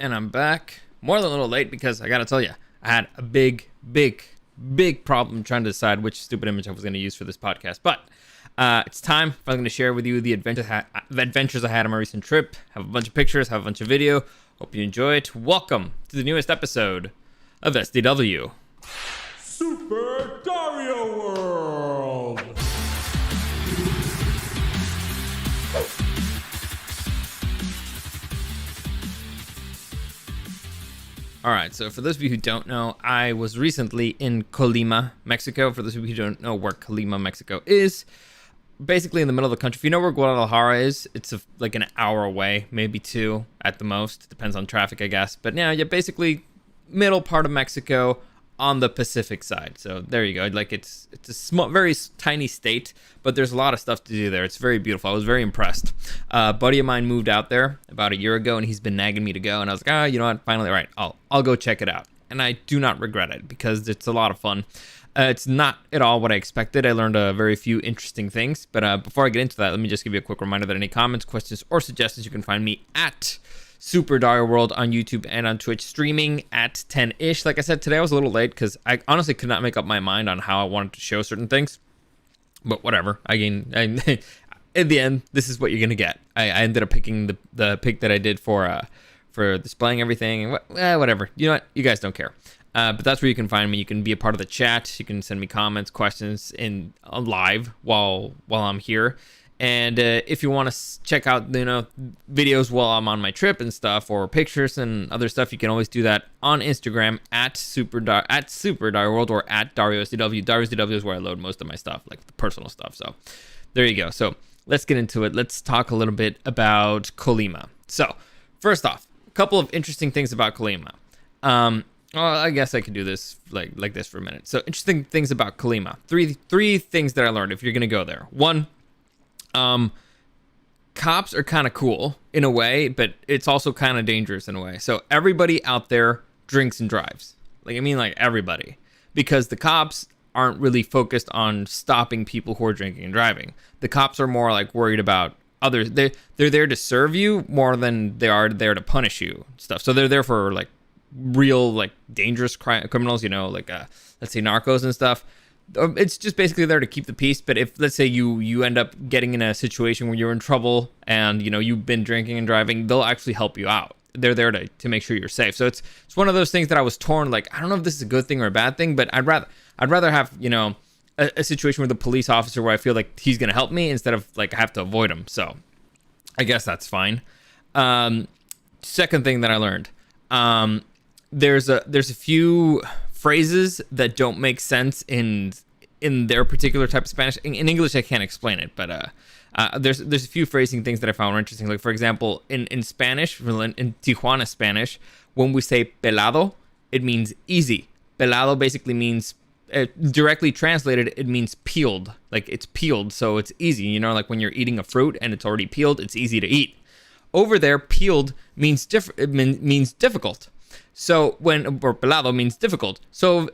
and I'm back. More than a little late because I gotta tell you, I had a big problem trying to decide which stupid image I was gonna use for this podcast. But it's time. I'm gonna share with you the adventures I had on my recent trip. Have a bunch of pictures, have a bunch of video. Hope you enjoy it. Welcome to the newest episode of SDW. Super Dario World! Alright, so for those of you who don't know, I was recently in Colima, Mexico. For those of you who don't know where Colima, Mexico is, basically in the middle of the country. If you know where Guadalajara is, it's like an hour away, maybe two at the most. Depends on traffic, I guess. But yeah, basically middle part of Mexico on the Pacific side. So there you go. Like it's a small, very tiny state, but there's a lot of stuff to do there. It's very beautiful. I was very impressed. A buddy of mine moved out there about a year ago, and he's been nagging me to go. And I was like, you know what? Finally, all right, I'll go check it out. And I do not regret it because it's a lot of fun. It's not at all what I expected. I learned a very few interesting things. But before I get into that, let me just give you a quick reminder that any comments, questions, or suggestions, you can find me at Super Dario World on YouTube and on Twitch, streaming at 10-ish. Like I said, today I was a little late because I honestly could not make up my mind on how I wanted to show certain things. But whatever. In the end, this is what you're gonna get. I ended up picking the pick that I did for displaying everything. And whatever. You know what? You guys don't care. But that's where you can find me. You can be a part of the chat. You can send me comments, questions in live while I'm here. And if you want to check out, videos while I'm on my trip and stuff, or pictures and other stuff, you can always do that on Instagram at Super Dario World or at Dario SDW. Dario SDW is where I load most of my stuff, like the personal stuff. So there you go. So let's get into it. Let's talk a little bit about Colima. So first off, a couple of interesting things about Colima. Well, I guess I could do this like this for a minute. So interesting things about Colima. Three things that I learned if you're gonna go there. One. Cops are kind of cool in a way, but it's also kind of dangerous in a way. So everybody out there drinks and drives. Like everybody, because the cops aren't really focused on stopping people who are drinking and driving. The cops are more like worried about others. They're there to serve you more than they are there to punish you stuff. So they're there for like real dangerous criminals, let's say narcos and stuff. It's just basically there to keep the peace. But if, let's say, you end up getting in a situation where you're in trouble and you've been drinking and driving, they'll actually help you out. They're there to make sure you're safe. So it's one of those things that I was torn. Like, I don't know if this is a good thing or a bad thing, but I'd rather have a situation with a police officer where I feel like he's gonna help me instead of I have to avoid him. So I guess that's fine. Second thing that I learned, there's a few phrases that don't make sense in their particular type of Spanish. In English, I can't explain it, but there's a few phrasing things that I found interesting. Like, for example, in Spanish, in Tijuana Spanish, when we say pelado, it means easy. Pelado basically means, directly translated, it means peeled. Like, it's peeled, so it's easy. Like when you're eating a fruit and it's already peeled, it's easy to eat. Over there, peeled means means difficult. So or pelado means difficult. So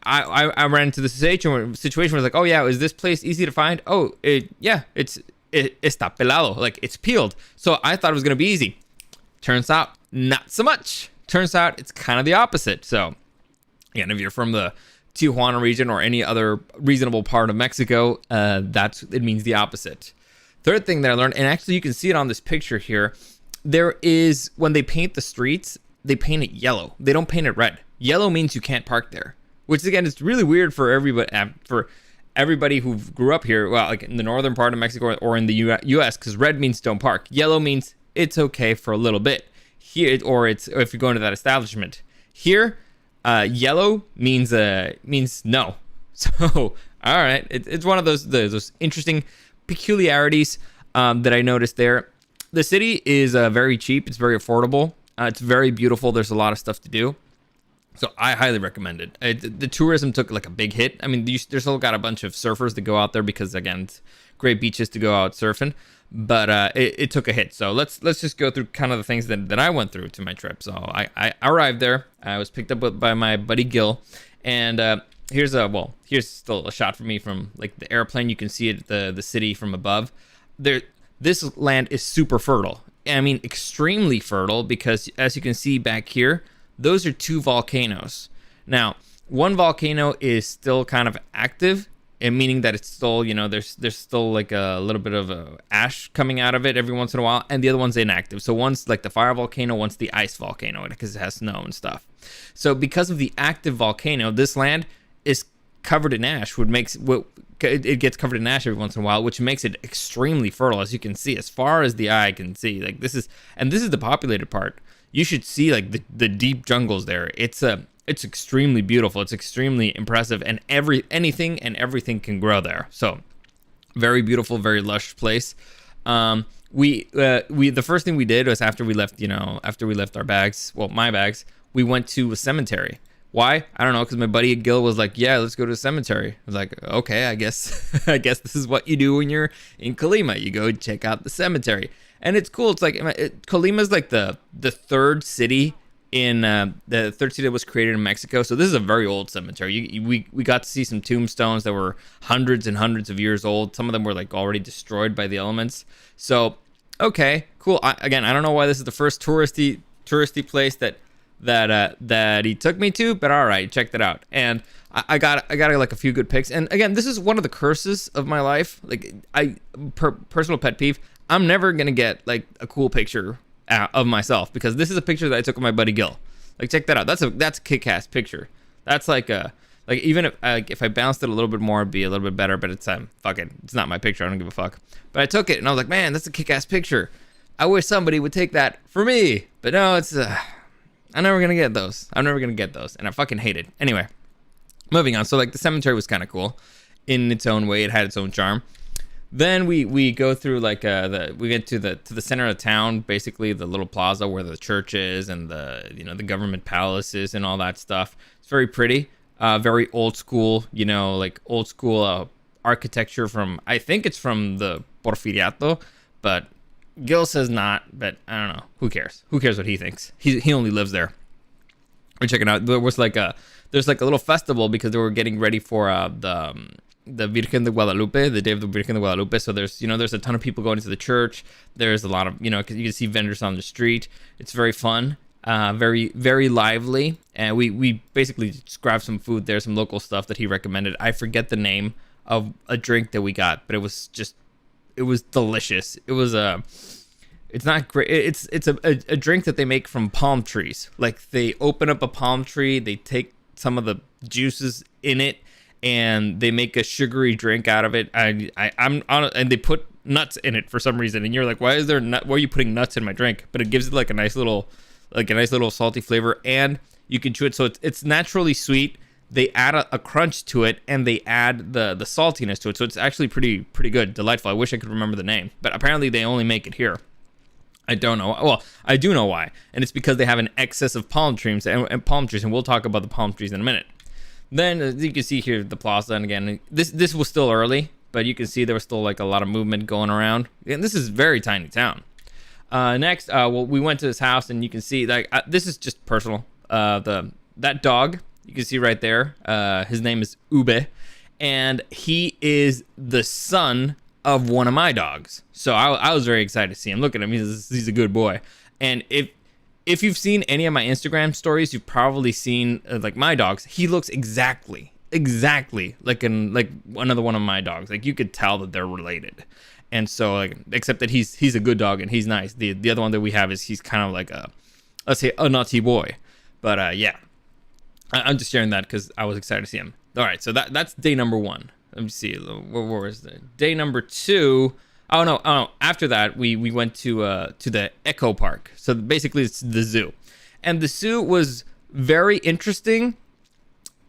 I ran into the situation where it's like, oh yeah, is this place easy to find? Oh, it's está pelado, like it's peeled. So I thought it was gonna be easy. Turns out not so much. Turns out it's kind of the opposite. So again, if you're from the Tijuana region or any other reasonable part of Mexico, it means the opposite. Third thing that I learned, and actually you can see it on this picture here, there is, when they paint the streets, they paint it yellow. They don't paint it red. Yellow means you can't park there, which again is really weird for everybody who grew up here. Well, like in the northern part of Mexico or in the U.S., because red means don't park. Yellow means it's okay for a little bit here, or if you go into that establishment. Here, yellow means no. So all right, it's one of those interesting peculiarities that I noticed there. The city is very cheap. It's very affordable. It's very beautiful. There's a lot of stuff to do. So I highly recommend it. The tourism took like a big hit. I mean, there's still got a bunch of surfers that go out there because, again, it's great beaches to go out surfing. But it took a hit. So let's just go through kind of the things that I went through to my trip. So I arrived there. I was picked up by my buddy Gil. And here's still a shot for me from like the airplane. You can see it, the city from above. This land is super fertile. I mean, extremely fertile, because as you can see back here, those are 2 volcanoes. Now, one volcano is still kind of active, and meaning that it's still, there's still like a little bit of ash coming out of it every once in a while, and the other one's inactive. So one's like the fire volcano, one's the ice volcano, because it has snow and stuff. So because of the active volcano, this land is covered in ash, it gets covered in ash every once in a while, which makes it extremely fertile, as you can see, as far as the eye can see. Like this is the populated part. You should see like the deep jungles there. It's extremely beautiful. It's extremely impressive, and anything and everything can grow there. So very beautiful, very lush place. The first thing we did was after we left our bags, well, my bags, we went to a cemetery. Why? I don't know, because my buddy Gil was like, yeah, let's go to a cemetery. I was like, okay, I guess this is what you do when you're in Colima. You go check out the cemetery. And it's cool. It's like, Colima's like the third city the third city that was created in Mexico. So this is a very old cemetery. We got to see some tombstones that were hundreds and hundreds of years old. Some of them were like already destroyed by the elements. So, okay, cool. I don't know why this is the first touristy place that he took me to, but all right, checked it out. And I got like a few good pics. And again, this is one of the curses of my life. Like personal pet peeve, I'm never gonna get like a cool picture of myself, because this is a picture that I took with my buddy Gil. Like, check that out. That's a kick-ass picture. That's like even if I bounced it a little bit more, it'd be a little bit better. But it's fuck it. It's not my picture. I don't give a fuck. But I took it and I was like, man, that's a kick-ass picture. I wish somebody would take that for me. But no, it's I'm never gonna get those. And I fucking hate it. Anyway, moving on. So like the cemetery was kind of cool in its own way. It had its own charm. Then we go through like we get to the center of town, basically the little plaza where the church is and the government palaces and all that stuff. It's very pretty, very old school, like old school architecture from, I think it's from the Porfiriato, but Gil says not. But I don't know. Who cares? Who cares what he thinks? He only lives there. We're checking out. There's like a little festival because they were getting ready for the Virgen de Guadalupe, the day of the Virgen de Guadalupe. So there's a ton of people going to the church. There's a lot of, you can see vendors on the street. It's very fun, very, very lively. And we basically just grabbed some food there, some local stuff that he recommended. I forget the name of a drink that we got, but it was delicious. It's not great. It's a drink that they make from palm trees. Like they open up a palm tree, they take some of the juices in it, and they make a sugary drink out of it. I'm on, and they put nuts in it for some reason. And you're like, why are you putting nuts in my drink? But it gives it like a nice little salty flavor, and you can chew it. So it's naturally sweet. They add a crunch to it, and they add the saltiness to it. So it's actually pretty good, delightful. I wish I could remember the name, but apparently they only make it here. I don't know. Well, I do know why, and it's because they have an excess of palm trees, and we'll talk about the palm trees in a minute. Then, as you can see here, the plaza, and again, this was still early, but you can see there was still like a lot of movement going around. And this is a very tiny town. Next, we went to this house, and you can see like this is just personal. That dog you can see right there, his name is Ube, and he is the son of one of my dogs. So I was very excited to see him. Look at him; he's a good boy. And if you've seen any of my Instagram stories, you've probably seen like my dogs. He looks exactly like another one of my dogs. Like you could tell that they're related. And so like, except that he's a good dog and he's nice. The other one that we have he's kind of like let's say a naughty boy. But yeah, I'm just sharing that because I was excited to see him. All right, so that's day number 1. Let me see. Where was it? Day number 2. Oh no! After that, we went to the Echo Park. So basically, it's the zoo, and the zoo was very interesting,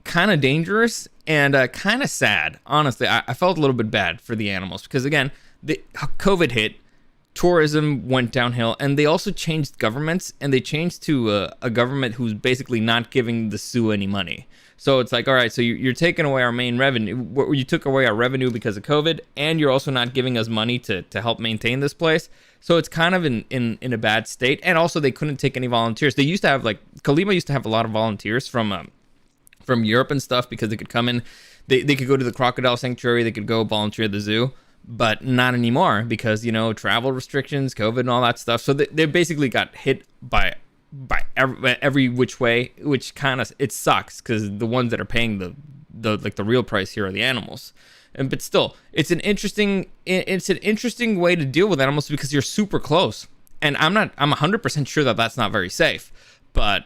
kind of dangerous, and kind of sad. Honestly, I felt a little bit bad for the animals because again, the COVID hit, tourism went downhill, and they also changed governments, and they changed to a government who's basically not giving the zoo any money. So it's like, all right, so you're taking away our main revenue. You took away our revenue because of COVID, and you're also not giving us money to help maintain this place. So it's kind of in a bad state. And also they couldn't take any volunteers. They used to have Colima used to have a lot of volunteers from Europe and stuff because they could come in. They could go to the Crocodile Sanctuary. They could go volunteer at the zoo. but not anymore because, you know, travel restrictions, COVID, and all that stuff. So they basically got hit by every which way, which kind of, it sucks because the ones that are paying the real price here are the animals. But still, it's an interesting way to deal with animals because you're super close. And I'm 100% sure that that's not very safe. But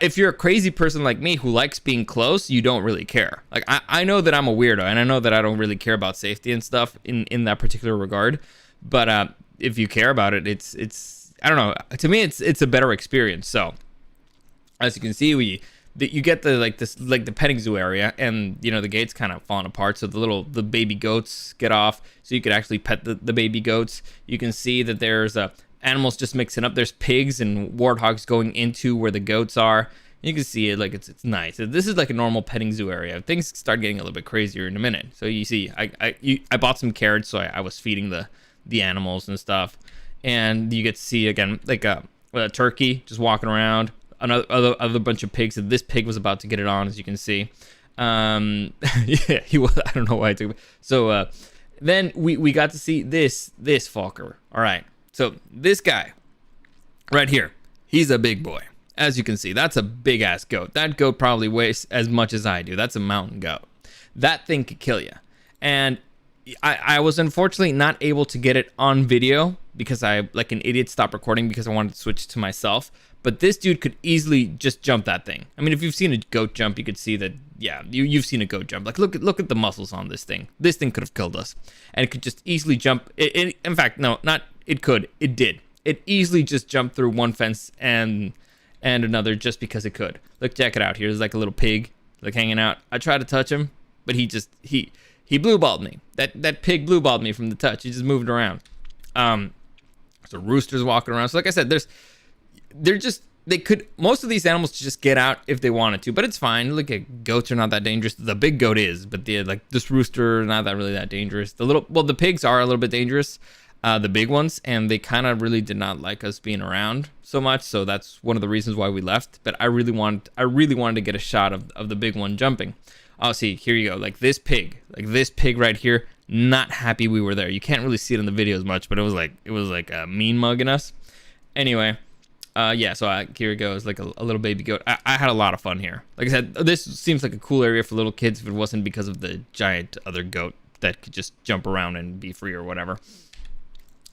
if you're a crazy person like me who likes being close, you don't really care. Like, I know that I'm a weirdo, and I know that I don't really care about safety and stuff in that particular regard. But if you care about it, it's I don't know. To me, it's a better experience. So, as you can see, you get the petting zoo area, and you know the gate's kind of falling apart, so the baby goats get off, so you could actually pet the baby goats. You can see that there's animals just mixing up. There's pigs and warthogs going into where the goats are. You can see it, like it's nice. This is like a normal petting zoo area. Things start getting a little bit crazier in a minute. So you see, I bought some carrots, so I was feeding the animals and stuff, and you get to see again like a turkey just walking around. Another bunch of pigs. And this pig was about to get it on, as you can see. Yeah, he was. I don't know why I took it. So then we got to see this Falker. All right. So this guy right here, he's a big boy. As you can see, that's a big ass goat. That goat probably weighs as much as I do. That's a mountain goat. That thing could kill you. And I was unfortunately not able to get it on video because I, like an idiot, stopped recording because I wanted to switch to myself. But this dude could easily just jump that thing. I mean, if you've seen a goat jump, you could see that, yeah, you've seen a goat jump. Like, look at the muscles on this thing. This thing could have killed us. And it could just easily jump. In fact, no, not it could. It did. It easily just jumped through one fence and another just because it could. Look, check it out. Here's like a little pig, like hanging out. I tried to touch him, but he blue balled me. That pig blue balled me from the touch. He just moved around. So roosters walking around. So like I said, most of these animals just get out if they wanted to, but it's fine. Look at goats are not that dangerous. The big goat is, but this rooster not really that dangerous. The pigs are a little bit dangerous, the big ones, and they kind of really did not like us being around so much. So that's one of the reasons why we left. But I really wanted to get a shot of the big one jumping. Oh, see, here you go. Like this pig right here. Not happy we were there. You can't really see it in the video as much, but it was like a mean mugging us. Anyway. Yeah, so here it goes, like a little baby goat. I had a lot of fun here. Like I said, this seems like a cool area for little kids if it wasn't because of the giant other goat that could just jump around and be free or whatever.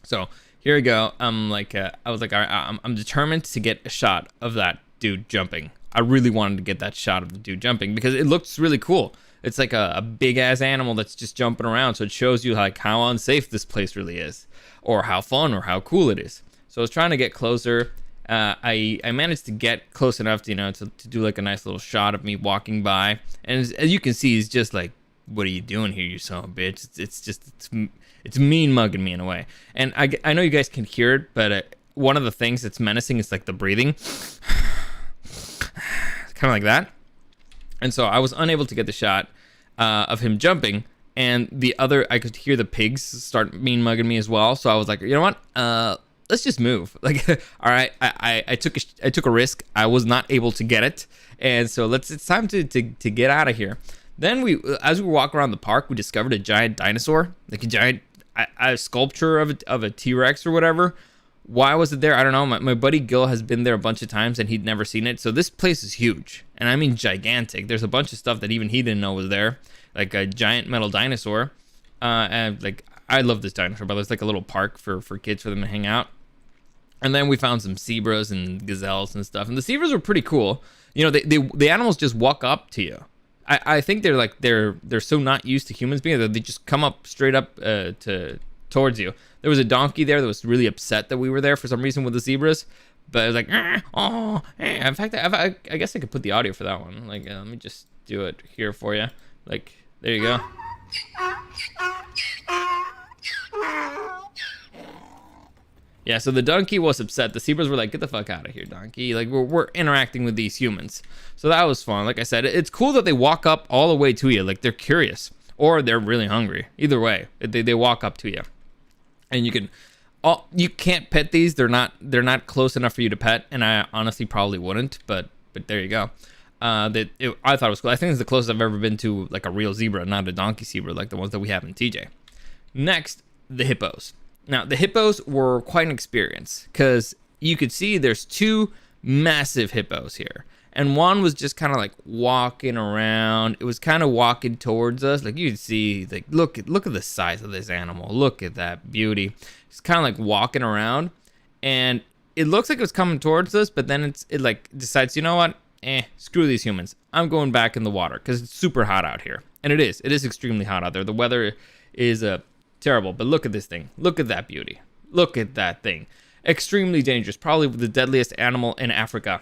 So here we go. I was like, all right, I'm determined to get a shot of that dude jumping. I really wanted to get that shot of the dude jumping because it looks really cool. It's like a big ass animal that's just jumping around, so it shows you like how unsafe this place really is, or how fun or how cool it is. So I was trying to get closer. I managed to get close enough to do like a nice little shot of me walking by, and as you can see, he's just like, "What are you doing here, you son of a bitch?" It's mean mugging me in a way, and I know you guys can hear it, but one of the things that's menacing is like the breathing, kind of like that. And so I was unable to get the shot of him jumping, and I could hear the pigs start mean mugging me as well. So I was like, you know what? Let's just move. Like, all right, I took a risk. I was not able to get it, and so it's time to get out of here. Then as we walk around the park, we discovered a giant dinosaur, like a giant a sculpture of a T-Rex or whatever. Why was it there? I don't know. My buddy Gil has been there a bunch of times and he'd never seen it. So this place is huge, and I mean gigantic. There's a bunch of stuff that even he didn't know was there, like a giant metal dinosaur. And like, I love this dinosaur, but it's like a little park for kids, for them to hang out. And then we found some zebras and gazelles and stuff. And the zebras were pretty cool. You know, the animals just walk up to you. I think they're so not used to humans being there, they just come up straight up towards you. There was a donkey there that was really upset that we were there for some reason with the zebras. But it was like, oh, hey. In fact, I guess I could put the audio for that one. Like, let me just do it here for you. Like, there you go. Yeah, so the donkey was upset. The zebras were like, get the fuck out of here, donkey. Like, we're interacting with these humans. So that was fun. Like I said, it's cool that they walk up all the way to you. Like, they're curious. Or they're really hungry. Either way, they walk up to you. And you can't pet these. They're not close enough for you to pet. And I honestly probably wouldn't. But there you go. I thought it was cool. I think it's the closest I've ever been to like a real zebra, not a donkey zebra like the ones that we have in TJ. Next, the hippos. Now, the hippos were quite an experience because you could see there's two massive hippos here. And one was just kind of like walking around. It was kind of walking towards us. Like you could see, like look at the size of this animal. Look at that beauty. It's kind of like walking around, and it looks like it was coming towards us. But then it like decides, you know what? Screw these humans. I'm going back in the water because it's super hot out here, and it is. It is extremely hot out there. The weather is terrible. But look at this thing. Look at that beauty. Look at that thing. Extremely dangerous. Probably the deadliest animal in Africa.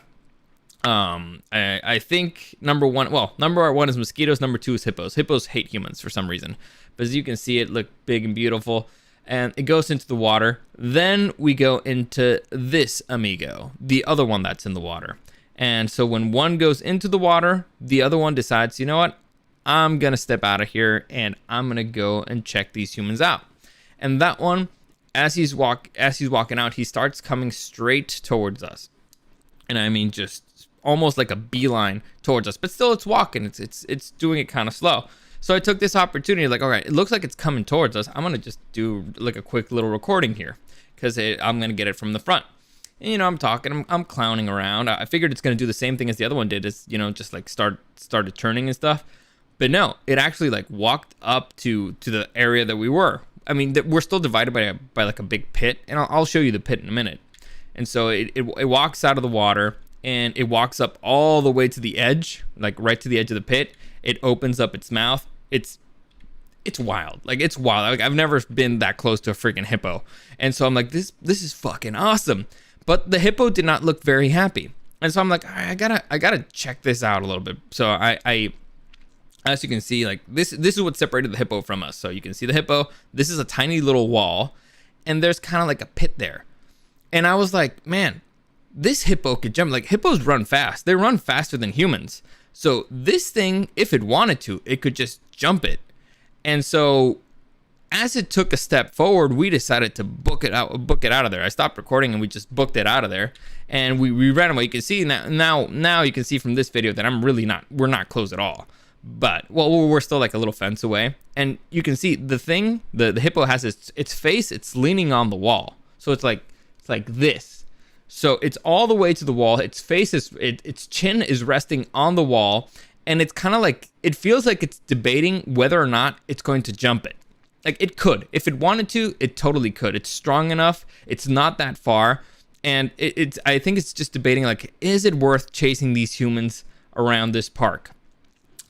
I think number one is mosquitoes. Number two is hippos. Hippos hate humans for some reason, but as you can see, it looked big and beautiful, and it goes into the water. Then we go into this amigo, the other one that's in the water. And so when one goes into the water, the other one decides, you know what? I'm gonna step out of here and I'm gonna go and check these humans out. And that one, as he's walking out, he starts coming straight towards us. And I mean, just almost like a beeline towards us, but still it's walking. It's doing it kind of slow. So I took this opportunity, like, all right, it looks like it's coming towards us. I'm gonna just do like a quick little recording here because I'm gonna get it from the front. And, you know, I'm talking, I'm clowning around. I figured it's gonna do the same thing as the other one did, is, you know, just like started turning and stuff. But no, it actually like walked up to the area that we were. I mean, we're still divided by like a big pit, and I'll show you the pit in a minute. And so it walks out of the water, and it walks up all the way to the edge, like right to the edge of the pit. It opens up its mouth. It's wild. Like, it's wild. Like, I've never been that close to a freaking hippo. And so I'm like, this is fucking awesome. But the hippo did not look very happy. And so I'm like, all right, I gotta check this out a little bit. So I as you can see, like this is what separated the hippo from us. So you can see the hippo. This is a tiny little wall, and there's kind of like a pit there. And I was like, man, this hippo could jump. Like, hippos run fast. They run faster than humans. So this thing, if it wanted to, it could just jump it. And so as it took a step forward, we decided to book it out of there. I stopped recording and we just booked it out of there. And we ran away. You can see now you can see from this video that we're not close at all. But, well, we're still like a little fence away. And you can see the thing, the hippo has its face, it's leaning on the wall. So it's like this. So it's all the way to the wall. Its face its chin is resting on the wall, and it's kind of like, it feels like it's debating whether or not it's going to jump it. Like, it could. If it wanted to, it totally could. It's strong enough. It's not that far. And I think it's just debating, like, is it worth chasing these humans around this park?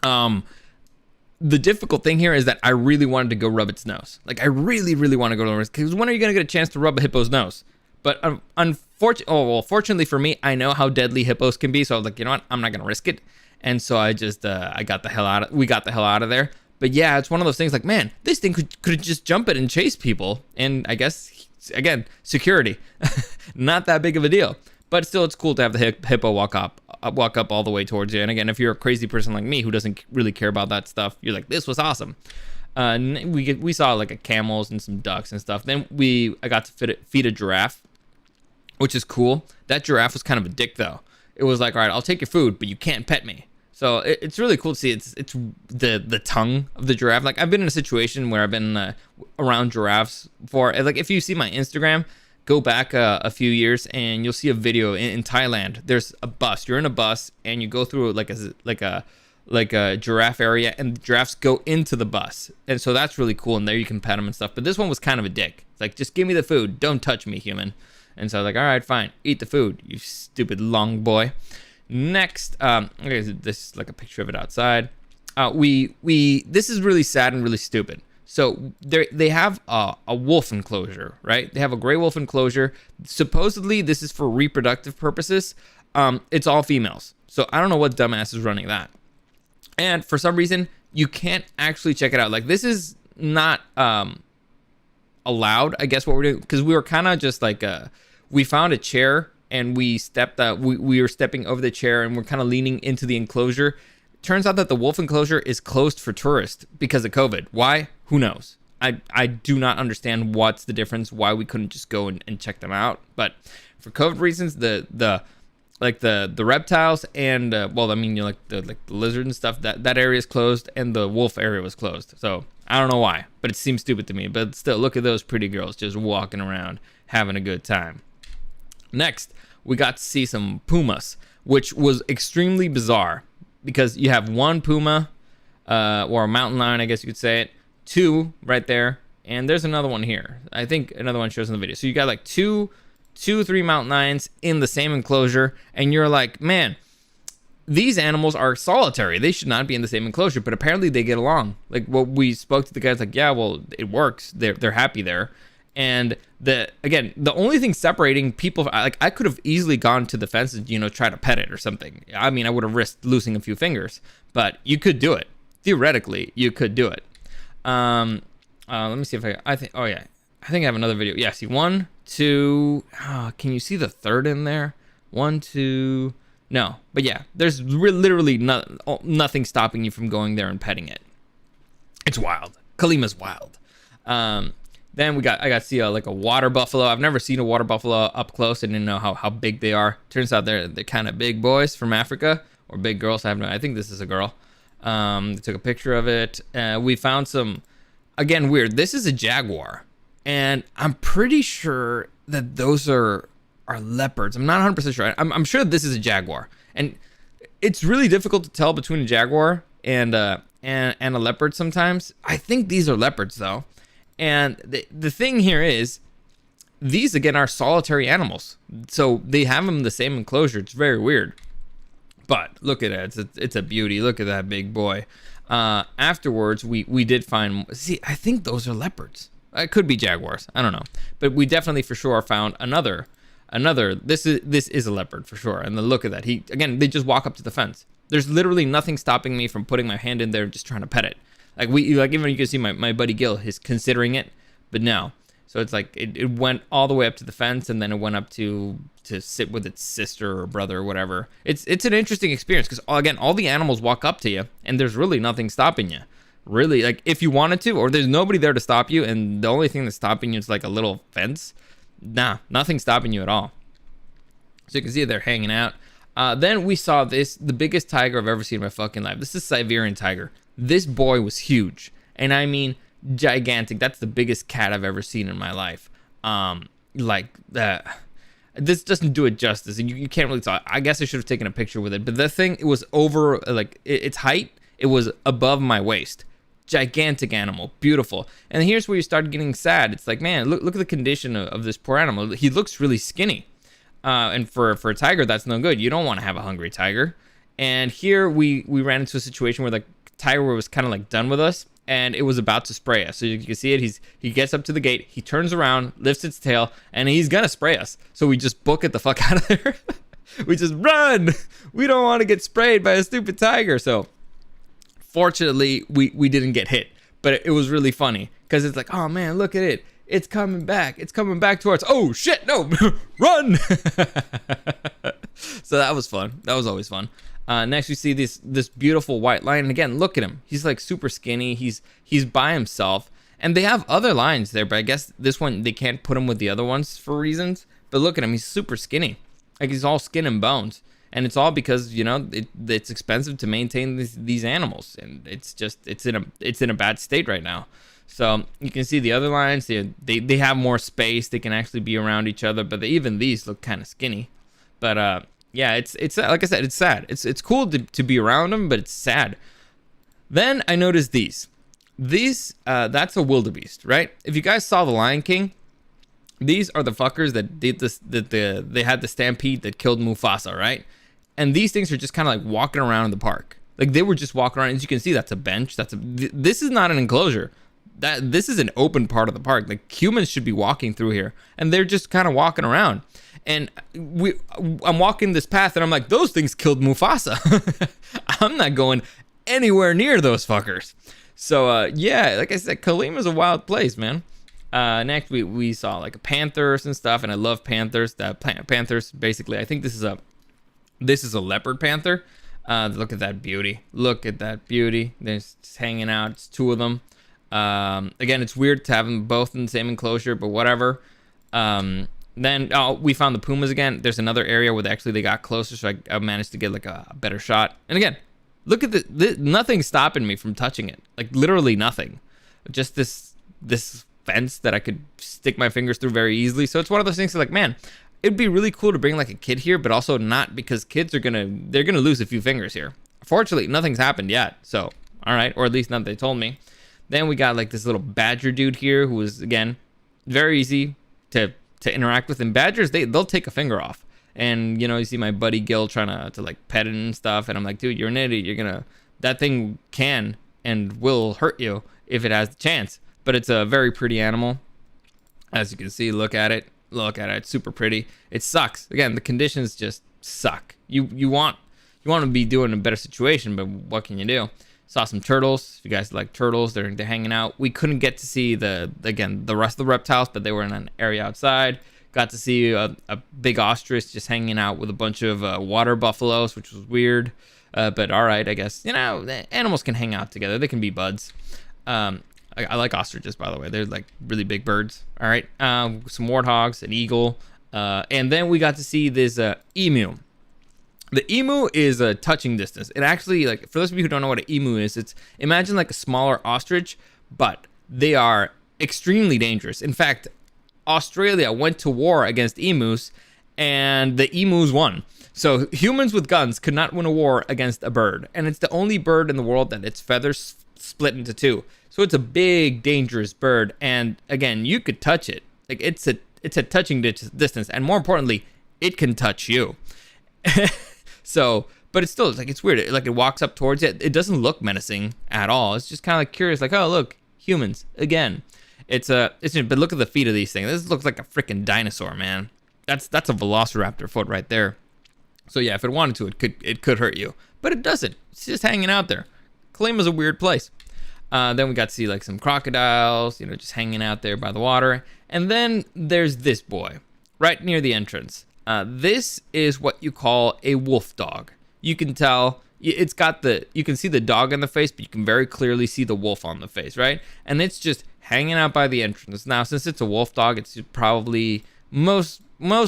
The difficult thing here is that I really wanted to go rub its nose. Like, I really, really want to go to it, because when are you going to get a chance to rub a hippo's nose? But fortunately for me, I know how deadly hippos can be. So I was like, you know what? I'm not going to risk it. And so I just, we got the hell out of there. But yeah, it's one of those things like, man, this thing could just jump it and chase people. And I guess, again, security, not that big of a deal. But still, it's cool to have the hippo walk up all the way towards you. And again, if you're a crazy person like me who doesn't really care about that stuff, you're like, this was awesome. We saw like a camels and some ducks and stuff. Then I got to feed a giraffe, which is cool. That giraffe was kind of a dick though. It was like, all right, I'll take your food, but you can't pet me. So it's really cool to see. It's the tongue of the giraffe. Like, I've been in a situation where I've been around giraffes before. Like, if you see my Instagram, go back a few years and you'll see a video in Thailand. There's a bus. You're in a bus and you go through like a giraffe area, and the giraffes go into the bus. And so that's really cool. And there you can pet them and stuff. But this one was kind of a dick. It's like, just give me the food. Don't touch me, human. And so I was like, all right, fine. Eat the food, you stupid long boy. Next, okay, this is like a picture of it outside. This is really sad and really stupid. So they have a wolf enclosure, right? They have a gray wolf enclosure. Supposedly, this is for reproductive purposes. It's all females. So I don't know what dumbass is running that. And for some reason, you can't actually check it out. Like, this is not allowed, I guess, what we're doing, because we were kind of just like, we found a chair and we were stepping over the chair and we're kind of leaning into the enclosure. Turns out that the wolf enclosure is closed for tourists because of COVID. Why? Who knows? I do not understand what's the difference, why we couldn't just go and check them out. But for COVID reasons, the reptiles and the lizard and stuff, that area is closed, and the wolf area was closed. So I don't know why, but it seems stupid to me. But still, look at those pretty girls just walking around, having a good time. Next, we got to see some pumas, which was extremely bizarre because you have one puma, or a mountain lion, I guess you could say it, two right there, and there's another one here. I think another one shows in the video. So you got like three mountain lions in the same enclosure, and you're like, man, these animals are solitary. They should not be in the same enclosure, but apparently they get along. Like, what we spoke to the guys, like, yeah, well, it works. They're happy there. And the only thing separating people, like, I could have easily gone to the fence and, try to pet it or something. I mean, I would have risked losing a few fingers, but you could do it. Theoretically, you could do it. Let me see if I think, oh yeah, I think I have another video. Yeah, see, 1, 2, can you see the third in there? 1, 2, no, but yeah, there's literally nothing stopping you from going there and petting it. It's wild. Colima's wild. Then I got to see like a water buffalo. I've never seen a water buffalo up close. I didn't know how big they are. Turns out they're kind of big boys from Africa, or big girls. I think this is a girl. They took a picture of it. We found some, again, weird. This is a jaguar, and I'm pretty sure that those are leopards. I'm not 100% sure. I'm sure this is a jaguar, and it's really difficult to tell between a jaguar and a leopard sometimes. I think these are leopards though. And the thing here is, these again are solitary animals, so they have them in the same enclosure. It's very weird, but look at it. It's a beauty. Look at that big boy. Afterwards, we did find. See, I think those are leopards. It could be jaguars. I don't know, but we definitely for sure found another. This is a leopard for sure. And the look of that. They just walk up to the fence. There's literally nothing stopping me from putting my hand in there and just trying to pet it. Even you can see my buddy Gil is considering it, but no. So it's like it went all the way up to the fence, and then it went up to sit with its sister or brother or whatever. It's an interesting experience because again, all the animals walk up to you, and there's really nothing stopping you. Really, like if you wanted to, or there's nobody there to stop you, and the only thing that's stopping you is like a little fence. Nah, nothing's stopping you at all. So you can see they're hanging out. Then we saw the biggest tiger I've ever seen in my fucking life. This is Siberian Tiger. This boy was huge, and I mean gigantic. That's the biggest cat I've ever seen in my life. This doesn't do it justice, and you can't really tell. I guess I should have taken a picture with it, but the thing, it was over, like its height, it was above my waist. Gigantic animal, beautiful. And here's where you start getting sad. It's like, man, look at the condition of this poor animal. He looks really skinny, and for a tiger, that's no good. You don't want to have a hungry tiger. And here we ran into a situation where the tiger was kind of like done with us, and it was about to spray us. So you can see it. He gets up to the gate, he turns around, lifts its tail, and he's gonna spray us. So we just book it the fuck out of there. We just run. We don't want to get sprayed by a stupid tiger. So fortunately, we didn't get hit, but it was really funny because it's like, oh man, look at it. It's coming back. It's coming back towards. Oh shit, no, run. So that was fun. That was always fun. Next, we see this beautiful white lion. And again, look at him. He's like super skinny. He's by himself. And they have other lions there, but I guess this one, they can't put him with the other ones for reasons. But look at him. He's super skinny. Like he's all skin and bones. And it's all because, it's expensive to maintain these animals. And it's in a bad state right now. So you can see the other lions, they have more space. They can actually be around each other. But even these look kind of skinny. But, yeah, it's like I said, it's sad. It's cool to be around them, but it's sad. Then I noticed these. That's a wildebeest, right? If you guys saw The Lion King, these are the fuckers that did this. They had the stampede that killed Mufasa, right? And these things are just kind of like walking around in the park. Like they were just walking around. As you can see, that's a bench. This is not an enclosure. This is an open part of the park. Like humans should be walking through here, and they're just kind of walking around. And I'm walking this path, and I'm like, those things killed Mufasa. I'm not going anywhere near those fuckers. So yeah, like I said, Colima's a wild place, man. Next, we saw like panthers and stuff, and I love panthers. Panthers, basically, I think this is a leopard panther. Look at that beauty. Look at that beauty. They're just hanging out. It's two of them. Again, it's weird to have them both in the same enclosure, but whatever. Then we found the pumas again. There's another area where they got closer, so I managed to get like a better shot. And again, look at nothing's stopping me from touching it. Like literally nothing. just this fence that I could stick my fingers through very easily. So it's one of those things like, man, it'd be really cool to bring like a kid here, but also not, because kids are they're gonna lose a few fingers here. Fortunately, nothing's happened yet, so all right, or at least not they told me. Then we got like this little badger dude here who is, again, very easy to interact with. And badgers, they'll take a finger off. And you know, you see my buddy Gil trying to like pet it and stuff, and I'm like, dude, you're an idiot. That thing can and will hurt you if it has the chance. But it's a very pretty animal, as you can see. Look at it. It's super pretty. It sucks. Again, the conditions just suck. You want to be doing a better situation, but what can you do? Saw some turtles. If you guys like turtles, they're hanging out. We couldn't get to see the rest of the reptiles, but they were in an area outside. Got to see a big ostrich just hanging out with a bunch of water buffaloes, which was weird. But all right, I guess, you know, animals can hang out together. They can be buds. I like ostriches, by the way. They're like really big birds. All right. Some warthogs, an eagle. And then we got to see this emu. The emu is a touching distance. It actually, like, for those of you who don't know what an emu is, it's, imagine like a smaller ostrich, but they are extremely dangerous. In fact, Australia went to war against emus, and the emus won. So humans with guns could not win a war against a bird. And it's the only bird in the world that its feathers split into two. So it's a big, dangerous bird. And again, you could touch it. Like, it's a touching distance. And more importantly, it can touch you. So, but it's still, like, it's weird. It walks up towards it. It doesn't look menacing at all. It's just kind of like curious, like, oh, look, humans again. But look at the feet of these things. This looks like a freaking dinosaur, man. That's a velociraptor foot right there. So yeah, if it wanted to, it could hurt you, but it doesn't. It's just hanging out there. Colima's a weird place. Then we got to see like some crocodiles, you know, just hanging out there by the water. And then there's this boy right near the entrance. This is what you call a wolf dog. You can tell it's got you can see the dog on the face, but you can very clearly see the wolf on the face, right? And it's just hanging out by the entrance. Now, since it's a wolf dog, it's probably most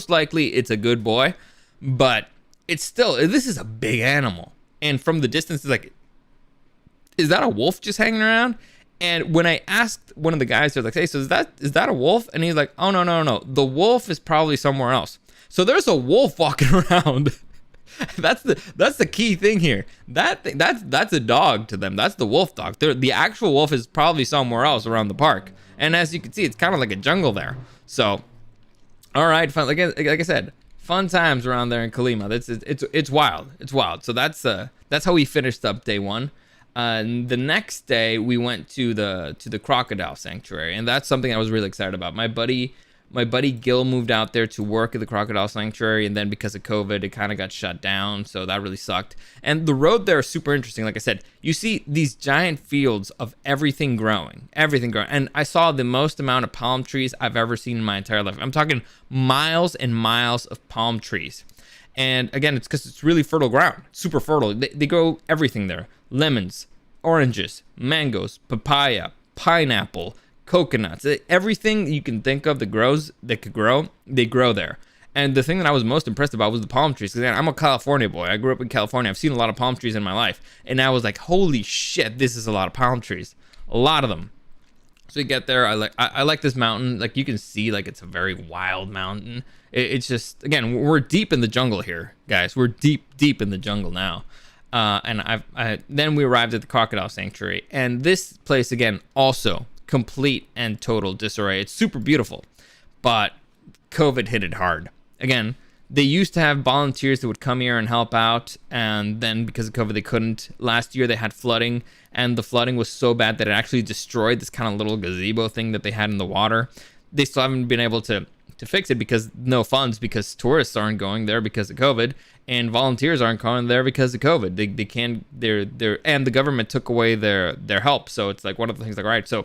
likely it's a good boy, but it's still, this is a big animal. And from the distance, it's like, is that a wolf just hanging around? And when I asked one of the guys, they're like, hey, so is that a wolf? And he's like, oh, no. The wolf is probably somewhere else. So there's a wolf walking around. That's the key thing here. That's a dog to them. That's the wolf dog. The actual wolf is probably somewhere else around the park. And as you can see, it's kind of like a jungle there. So, all right, fun. Like I said, fun times around there in Colima. It's wild. It's wild. So that's how we finished up day one. The next day we went to the Crocodile Sanctuary, and that's something I was really excited about. My buddy Gil moved out there to work at the Crocodile Sanctuary, and then because of COVID, it kind of got shut down, so that really sucked. And the road there is super interesting. Like I said, you see these giant fields of everything growing. And I saw the most amount of palm trees I've ever seen in my entire life. I'm talking miles and miles of palm trees. And again, it's because it's really fertile ground, super fertile. They grow everything there. Lemons, oranges, mangoes, papaya, pineapple, coconuts, everything you can think of that could grow, they grow there. And the thing that I was most impressed about was the palm trees, because I'm a California boy. I grew up in California. I've seen a lot of palm trees in my life, and I was like, holy shit, this is a lot of palm trees, a lot of them. So you get there, I like this mountain. Like, you can see, like, it's a very wild mountain. It's just, again, we're deep in the jungle here, guys. We're deep in the jungle now. And then we arrived at the Crocodile Sanctuary, and this place, again, also complete and total disarray. It's super beautiful, but COVID hit it hard. Again, they used to have volunteers that would come here and help out, and then because of COVID, they couldn't. Last year, they had flooding, and the flooding was so bad that it actually destroyed this kind of little gazebo thing that they had in the water. They still haven't been able to fix it because no funds, because tourists aren't going there because of COVID, and volunteers aren't going there because of COVID. They can't. And the government took away their help. So it's like one of the things like, all right, so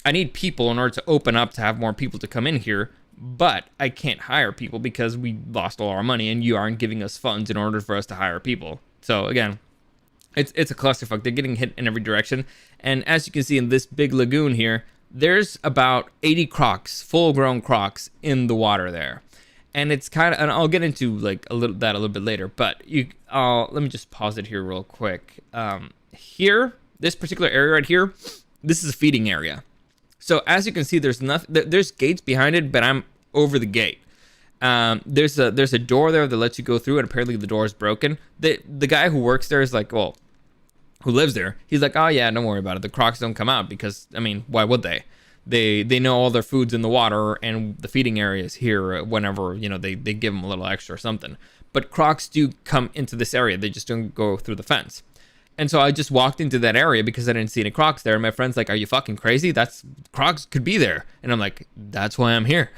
I need people in order to open up to have more people to come in here, but I can't hire people because we lost all our money and you aren't giving us funds in order for us to hire people. So again, it's a clusterfuck. They're getting hit in every direction. And as you can see in this big lagoon here, there's about 80 crocs, full-grown crocs in the water there. And it's kind of, and I'll get into like a little bit later, but let me just pause it here real quick. Here, this particular area right here, this is a feeding area. So as you can see, there's gates behind it, but I'm over the gate. There's a door there that lets you go through, and apparently the door is broken. The guy who works there is like, well, who lives there, he's like, oh yeah, don't worry about it. The crocs don't come out because, I mean, why would they? They know all their food's in the water, and the feeding area is here whenever, you know, they give them a little extra or something. But crocs do come into this area. They just don't go through the fence. And so I just walked into that area because I didn't see any crocs there. And my friend's like, are you fucking crazy? Crocs could be there. And I'm like, that's why I'm here.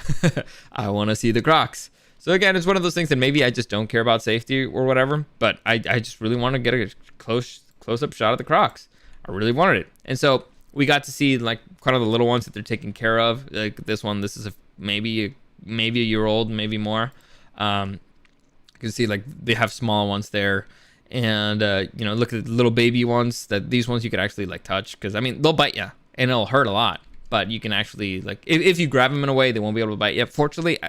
I want to see the crocs. So again, it's one of those things that maybe I just don't care about safety or whatever, but I just really want to get a close-up shot of the crocs. I really wanted it. And so we got to see like kind of the little ones that they're taking care of. Like this is maybe a year old, maybe more. You can see like they have small ones there. And, you know, look at the little baby ones. These ones you could actually, like, touch. Because, I mean, they'll bite you. And it'll hurt a lot. But you can actually, like, if you grab them in a way, they won't be able to bite you. Fortunately,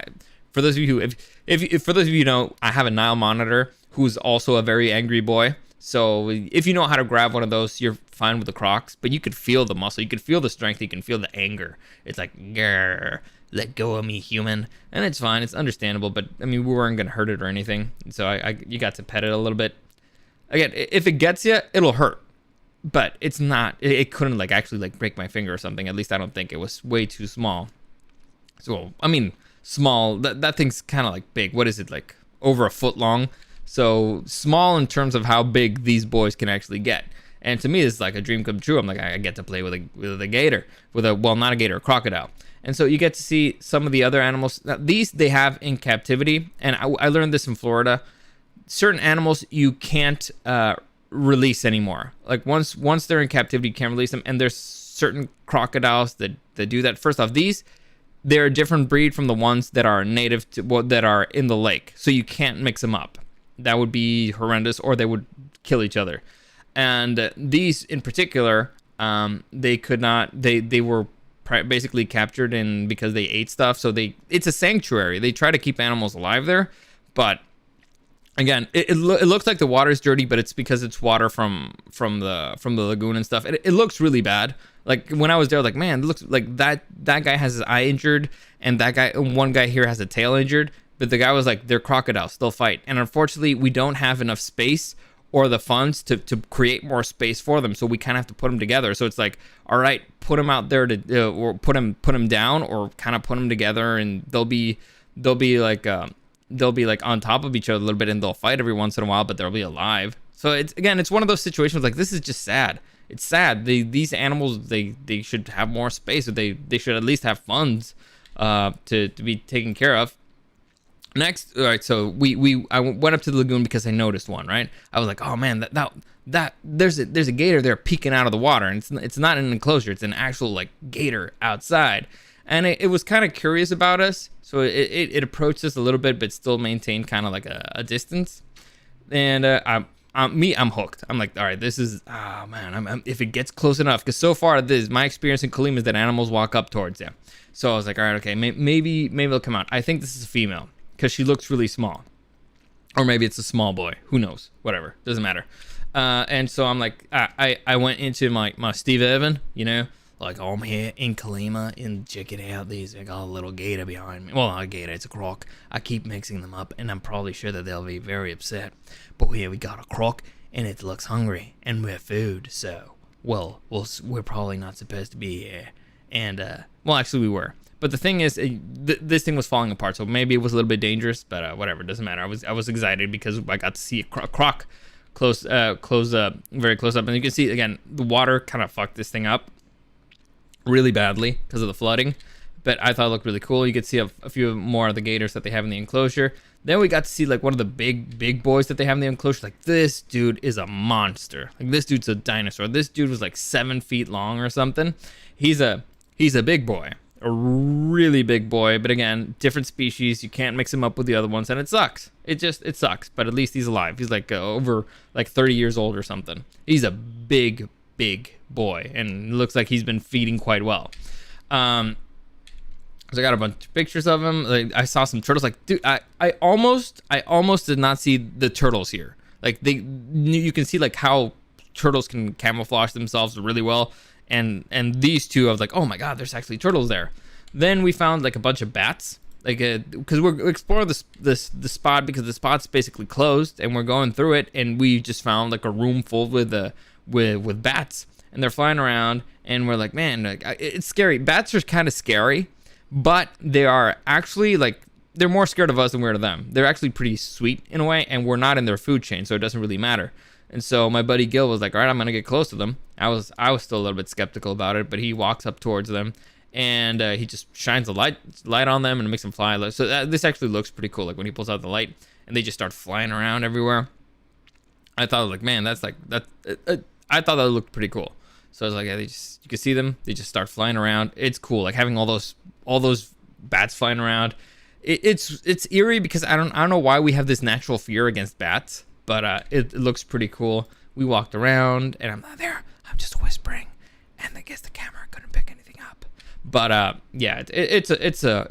for those of you who, if for those of you who know, I have a Nile monitor who's also a very angry boy. So if you know how to grab one of those, you're fine with the crocs. But you could feel the muscle. You could feel the strength. You can feel the anger. It's like, grrr, let go of me, human. And it's fine. It's understandable. But, I mean, we weren't going to hurt it or anything. So you got to pet it a little bit. Again, if it gets you, it'll hurt, but it's not. It couldn't like actually like break my finger or something. At least I don't think. It was way too small. So I mean, small. That thing's kind of like big. What is it, like over a foot long? So small in terms of how big these boys can actually get. And to me, it's like a dream come true. I'm like, I get to play with a gator, not a gator, a crocodile. And so you get to see some of the other animals. Now, these they have in captivity, and I learned this in Florida. Certain animals you can't release anymore. Like once they're in captivity, you can't release them. And there's certain crocodiles that do that. First off, they're a different breed from the ones that are native to that are in the lake. So you can't mix them up. That would be horrendous, or they would kill each other. And these in particular, they could not. They were basically captured because they ate stuff. So it's a sanctuary. They try to keep animals alive there, but again, it looks like the water's dirty, but it's because it's water from the lagoon and stuff. It looks really bad. Like when I was there, like, man, it looks like that guy has his eye injured, and one guy here has a tail injured. But the guy was like, they're crocodiles, they'll fight. And unfortunately, we don't have enough space or the funds to create more space for them, so we kind of have to put them together. So it's like, all right, put them out there or put them down, or kind of put them together, and they'll be like on top of each other a little bit, and they'll fight every once in a while, but they'll be alive. So it's one of those situations like, this is just sad. It's sad. These animals, they should have more space, or they should at least have funds to be taken care of. Next, all right, so I went up to the lagoon because I noticed one, right? I was like, oh man, that there's a gator there peeking out of the water, and it's not an enclosure, it's an actual like gator outside. And it was kind of curious about us, so it approached us a little bit, but still maintained kind of like a distance. And I'm hooked. I'm like, all right, this is, oh man, if it gets close enough, because so far my experience in Colima is that animals walk up towards you. So I was like, all right, okay, maybe they'll come out. I think this is a female because she looks really small, or maybe it's a small boy. Who knows? Whatever, doesn't matter. And so I'm like, I went into my Steve Evan, you know. Like, oh, I'm here in Colima, and check it out. I got a little gator behind me. Well, not a gator, it's a croc. I keep mixing them up, and I'm probably sure that they'll be very upset. But here we got a croc, and it looks hungry, and we're food. So, we're probably not supposed to be here. And, well, actually, we were. But the thing is, this thing was falling apart, so maybe it was a little bit dangerous. But whatever, it doesn't matter. I was excited because I got to see a croc very close up, and you can see again the water kind of fucked this thing up really badly because of the flooding, but I thought it looked really cool. You could see a few more of the gators that they have in the enclosure. Then we got to see like one of the big boys that they have in the enclosure. Like, this dude is a monster. Like, this dude's a dinosaur. This dude was like 7 feet long or something. He's a big boy, a really big boy. But again, different species. You can't mix him up with the other ones, and it sucks. It sucks. But at least he's alive. He's like over like 30 years old or something. He's a big boy, and it looks like he's been feeding quite well. So I got a bunch of pictures of him. Like, I saw some turtles. Like, dude, I almost did not see the turtles here. Like, you can see like how turtles can camouflage themselves really well, and these two, I was like, oh my god, there's actually turtles there. Then we found like a bunch of bats, like because we're exploring the spot, because the spot's basically closed, and we're going through it, and we just found like a room full with bats, and they're flying around, and we're like, man, like, it's scary. Bats are kind of scary, but they are actually like, they're more scared of us than we're of them. They're actually pretty sweet in a way, and we're not in their food chain, so it doesn't really matter. And so my buddy Gil was like, all right, I'm gonna get close to them. I was still a little bit skeptical about it, but he walks up towards them, and he just shines a light on them and makes them fly. So this actually looks pretty cool. Like when he pulls out the light and they just start flying around everywhere. I thought, like, man, that's like that. I thought that looked pretty cool. So I was like, yeah, you can see them. They just start flying around. It's cool, like having all those bats flying around. It's eerie because I don't know why we have this natural fear against bats, but it looks pretty cool. We walked around, and I'm not there. I'm just whispering, and I guess the camera couldn't pick anything up. But yeah, it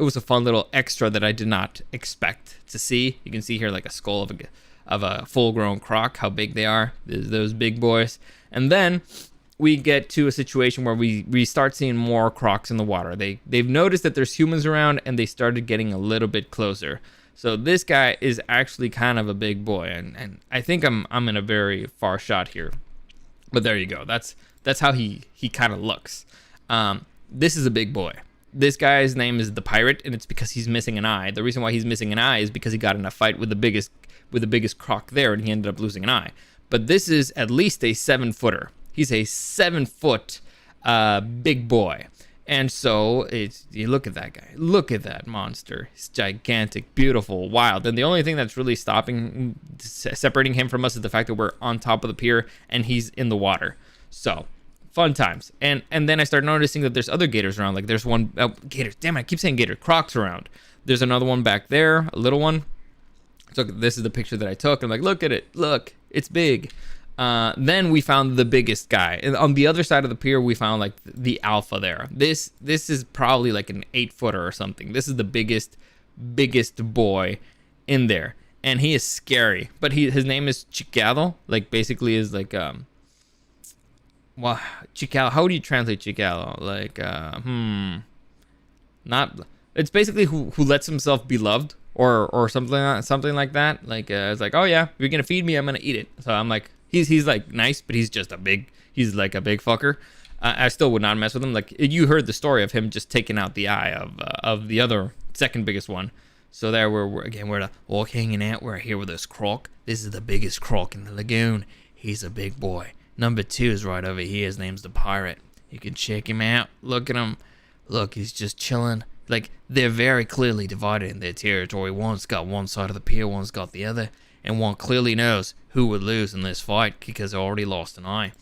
was a fun little extra that I did not expect to see. You can see here like a skull of a full-grown croc, how big they are, those big boys. And then we get to a situation where we start seeing more crocs in the water. They've noticed that there's humans around, and they started getting a little bit closer. So this guy is actually kind of a big boy, and I think I'm in a very far shot here. But there you go. That's how he kind of looks. This is a big boy. This guy's name is the Pirate, and it's because he's missing an eye. The reason why he's missing an eye is because he got in a fight with the biggest croc there, and he ended up losing an eye. But this is at least a 7-footer. He's a 7-foot big boy. And so you look at that guy. Look at that monster. He's gigantic, beautiful, wild. And the only thing that's really separating him from us is the fact that we're on top of the pier and he's in the water. So fun times. And then I started noticing that there's other gators around. Like there's one gators. Damn it, I keep saying gator. Crocs around. There's another one back there, a little one. So this is the picture that I took. I'm like, look at it. Look, it's big. Then we found the biggest guy, and on the other side of the pier we found like the alpha there. This is probably like an 8-footer or something. This is the biggest boy in there, and he is scary. But his name is Chicado, like basically is like well, Chicado. How do you translate Chicado? Like not. It's basically who lets himself be loved, or something like that. Like it's like, oh yeah, if you're gonna feed me, I'm gonna eat it. So I'm like. He's like nice, but he's like a big fucker. I still would not mess with him. Like you heard the story of him just taking out the eye of the other second biggest one. So there we're hanging out. We're here with this croc. This is the biggest croc in the lagoon. He's a big boy. Number 2 is right over here. His name's the Pirate. You can check him out. Look at him. Look, he's just chilling. Like they're very clearly divided in their territory. One's got one side of the pier, one's got the other. And one clearly knows who would lose in this fight because they already lost an eye.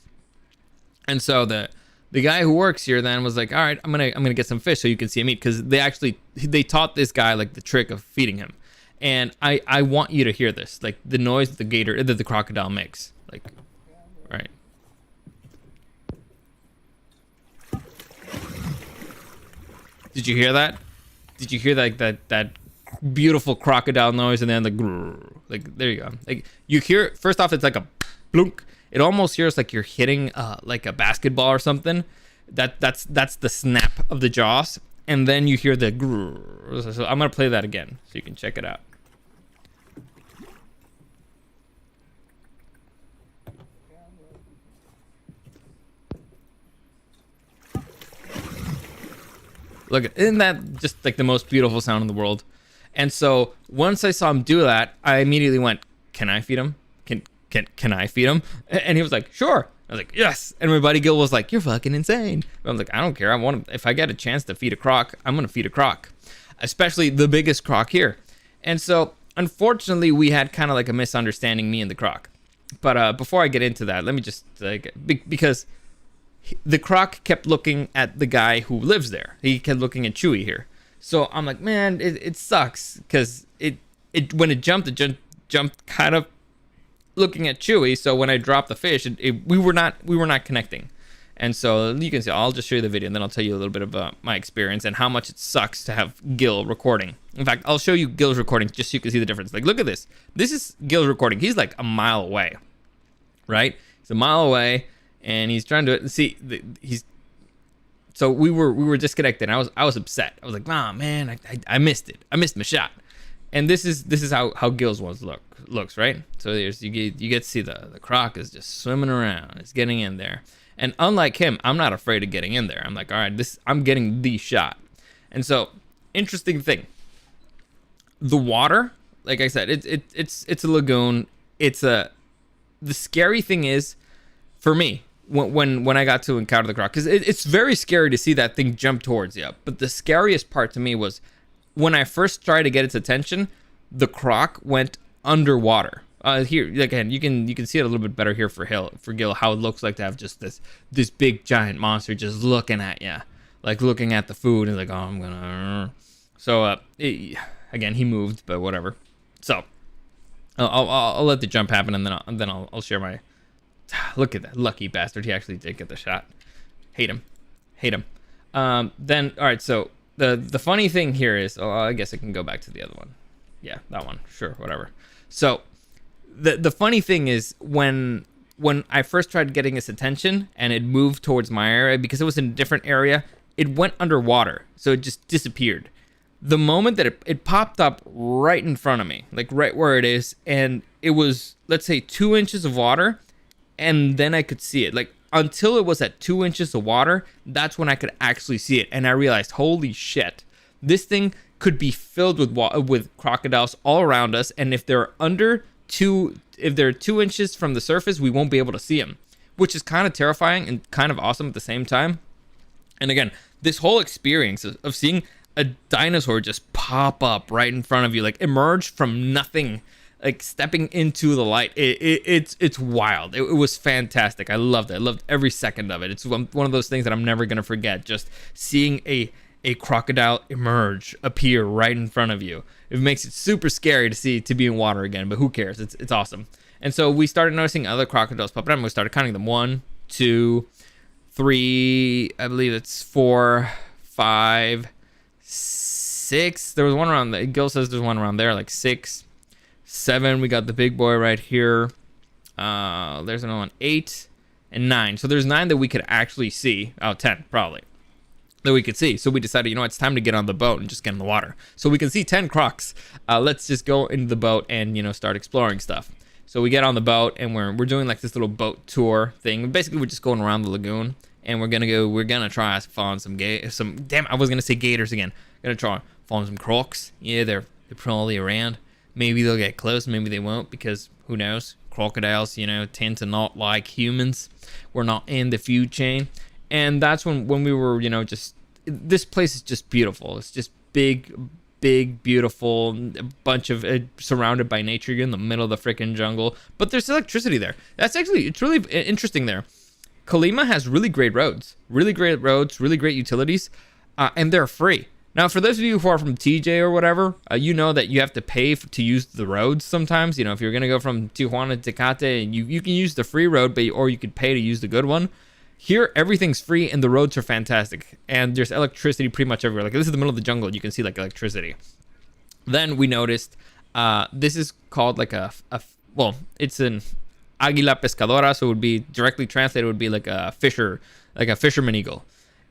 And so the guy who works here then was like, all right, I'm gonna get some fish so you can see him eat, because they taught this guy like the trick of feeding him. And I want you to hear this, like the noise that the crocodile makes. Like, right. Did you hear that? Did you hear that beautiful crocodile noise, and then the grrr, like there you go. Like you hear, first off, it's like a blunk. It almost hears like you're hitting like a basketball or something. That's the snap of the jaws, and then you hear the grrr. So I'm gonna play that again so you can check it out. Look, isn't that just like the most beautiful sound in the world? And so once I saw him do that, I immediately went, "Can I feed him? Can I feed him?" And he was like, "Sure." I was like, "Yes." And my buddy Gil was like, "You're fucking insane." But I was like, "I don't care. If I get a chance to feed a croc, I'm gonna feed a croc, especially the biggest croc here." And so unfortunately, we had kind of like a misunderstanding, me and the croc. But before I get into that, let me just because the croc kept looking at the guy who lives there. He kept looking at Chewy here. So I'm like, man, it sucks, because when it jumped kind of looking at Chewy. So when I dropped the fish, we were not connecting. And so you can see, I'll just show you the video, and then I'll tell you a little bit about my experience and how much it sucks to have Gil recording. In fact, I'll show you Gil's recording just so you can see the difference. Like, look at this. This is Gil's recording. He's like a mile away, right? He's a mile away. And he's trying to see, So we were disconnected. And I was upset. I was like, nah, man, I missed it. I missed my shot. And this is how Gil's ones looks, right? So there's you get to see the croc is just swimming around. It's getting in there. And unlike him, I'm not afraid of getting in there. I'm like, all right, I'm getting the shot. And so, interesting thing. The water, like I said, it's a lagoon. The scary thing is, for me, when I got to encounter the croc, because it's very scary to see that thing jump towards you. But the scariest part to me was when I first tried to get its attention, the croc went underwater. Here again, you can see it a little bit better here for Gil, how it looks like to have just this big giant monster just looking at you, like looking at the food and like, oh, I'm gonna. So again, he moved, but whatever. So I'll let the jump happen, and then I'll share my. Look at that lucky bastard! He actually did get the shot. Hate him. Then all right, so. The funny thing here is, I guess I can go back to the other one. Yeah, that one. Sure, whatever. So the funny thing is when I first tried getting its attention and it moved towards my area, because it was in a different area, it went underwater. So it just disappeared. The moment that it popped up right in front of me, like right where it is, and it was, let's say, 2 inches of water, and then I could see it. Like, until it was at 2 inches of water, that's when I could actually see it. And I realized, holy shit, this thing could be filled with crocodiles all around us. And if they're if they're 2 inches from the surface, we won't be able to see them, which is kind of terrifying and kind of awesome at the same time. And again, this whole experience of seeing a dinosaur just pop up right in front of you, like emerge from nothing, like stepping into the light, it's wild. It was fantastic. I loved it. I loved every second of it. It's one of those things that I'm never gonna forget. Just seeing a crocodile appear right in front of you. It makes it super scary to be in water again, but who cares? It's awesome. And so we started noticing other crocodiles popping up, and we started counting them. 1, 2, 3. I believe it's 4, 5, 6. There was one around there. Gil says there's one around there, like 6, 7. We got the big boy right here. There's another one, 8 and 9. So there's 9 that we could actually see. 10 probably that we could see. So we decided, it's time to get on the boat and just get in the water. So we can see 10 crocs. Let's just go into the boat and start exploring stuff. So we get on the boat and we're doing like this little boat tour thing. Basically, we're just going around the lagoon, and we're gonna try following I was gonna say gators again. Gonna try following some crocs. Yeah, they're probably around. Maybe they'll get close, maybe they won't, because who knows? Crocodiles, tend to not like humans. We're not in the food chain. And that's when we were, this place is just beautiful. It's just big, beautiful, a bunch of surrounded by nature. You're in the middle of the freaking jungle, but there's electricity there. It's really interesting there. Colima has really great roads, really great utilities, and they're free. Now, for those of you who are from TJ or whatever, you know that you have to pay to use the roads sometimes. If you're going to go from Tijuana to Tecate, you can use the free road, or you could pay to use the good one. Here, everything's free, and the roads are fantastic. And there's electricity pretty much everywhere. Like, this is the middle of the jungle. You can see, like, electricity. Then we noticed, this is called, like, it's an Águila Pescadora, so it would be, directly translated, it would be like a fisherman eagle.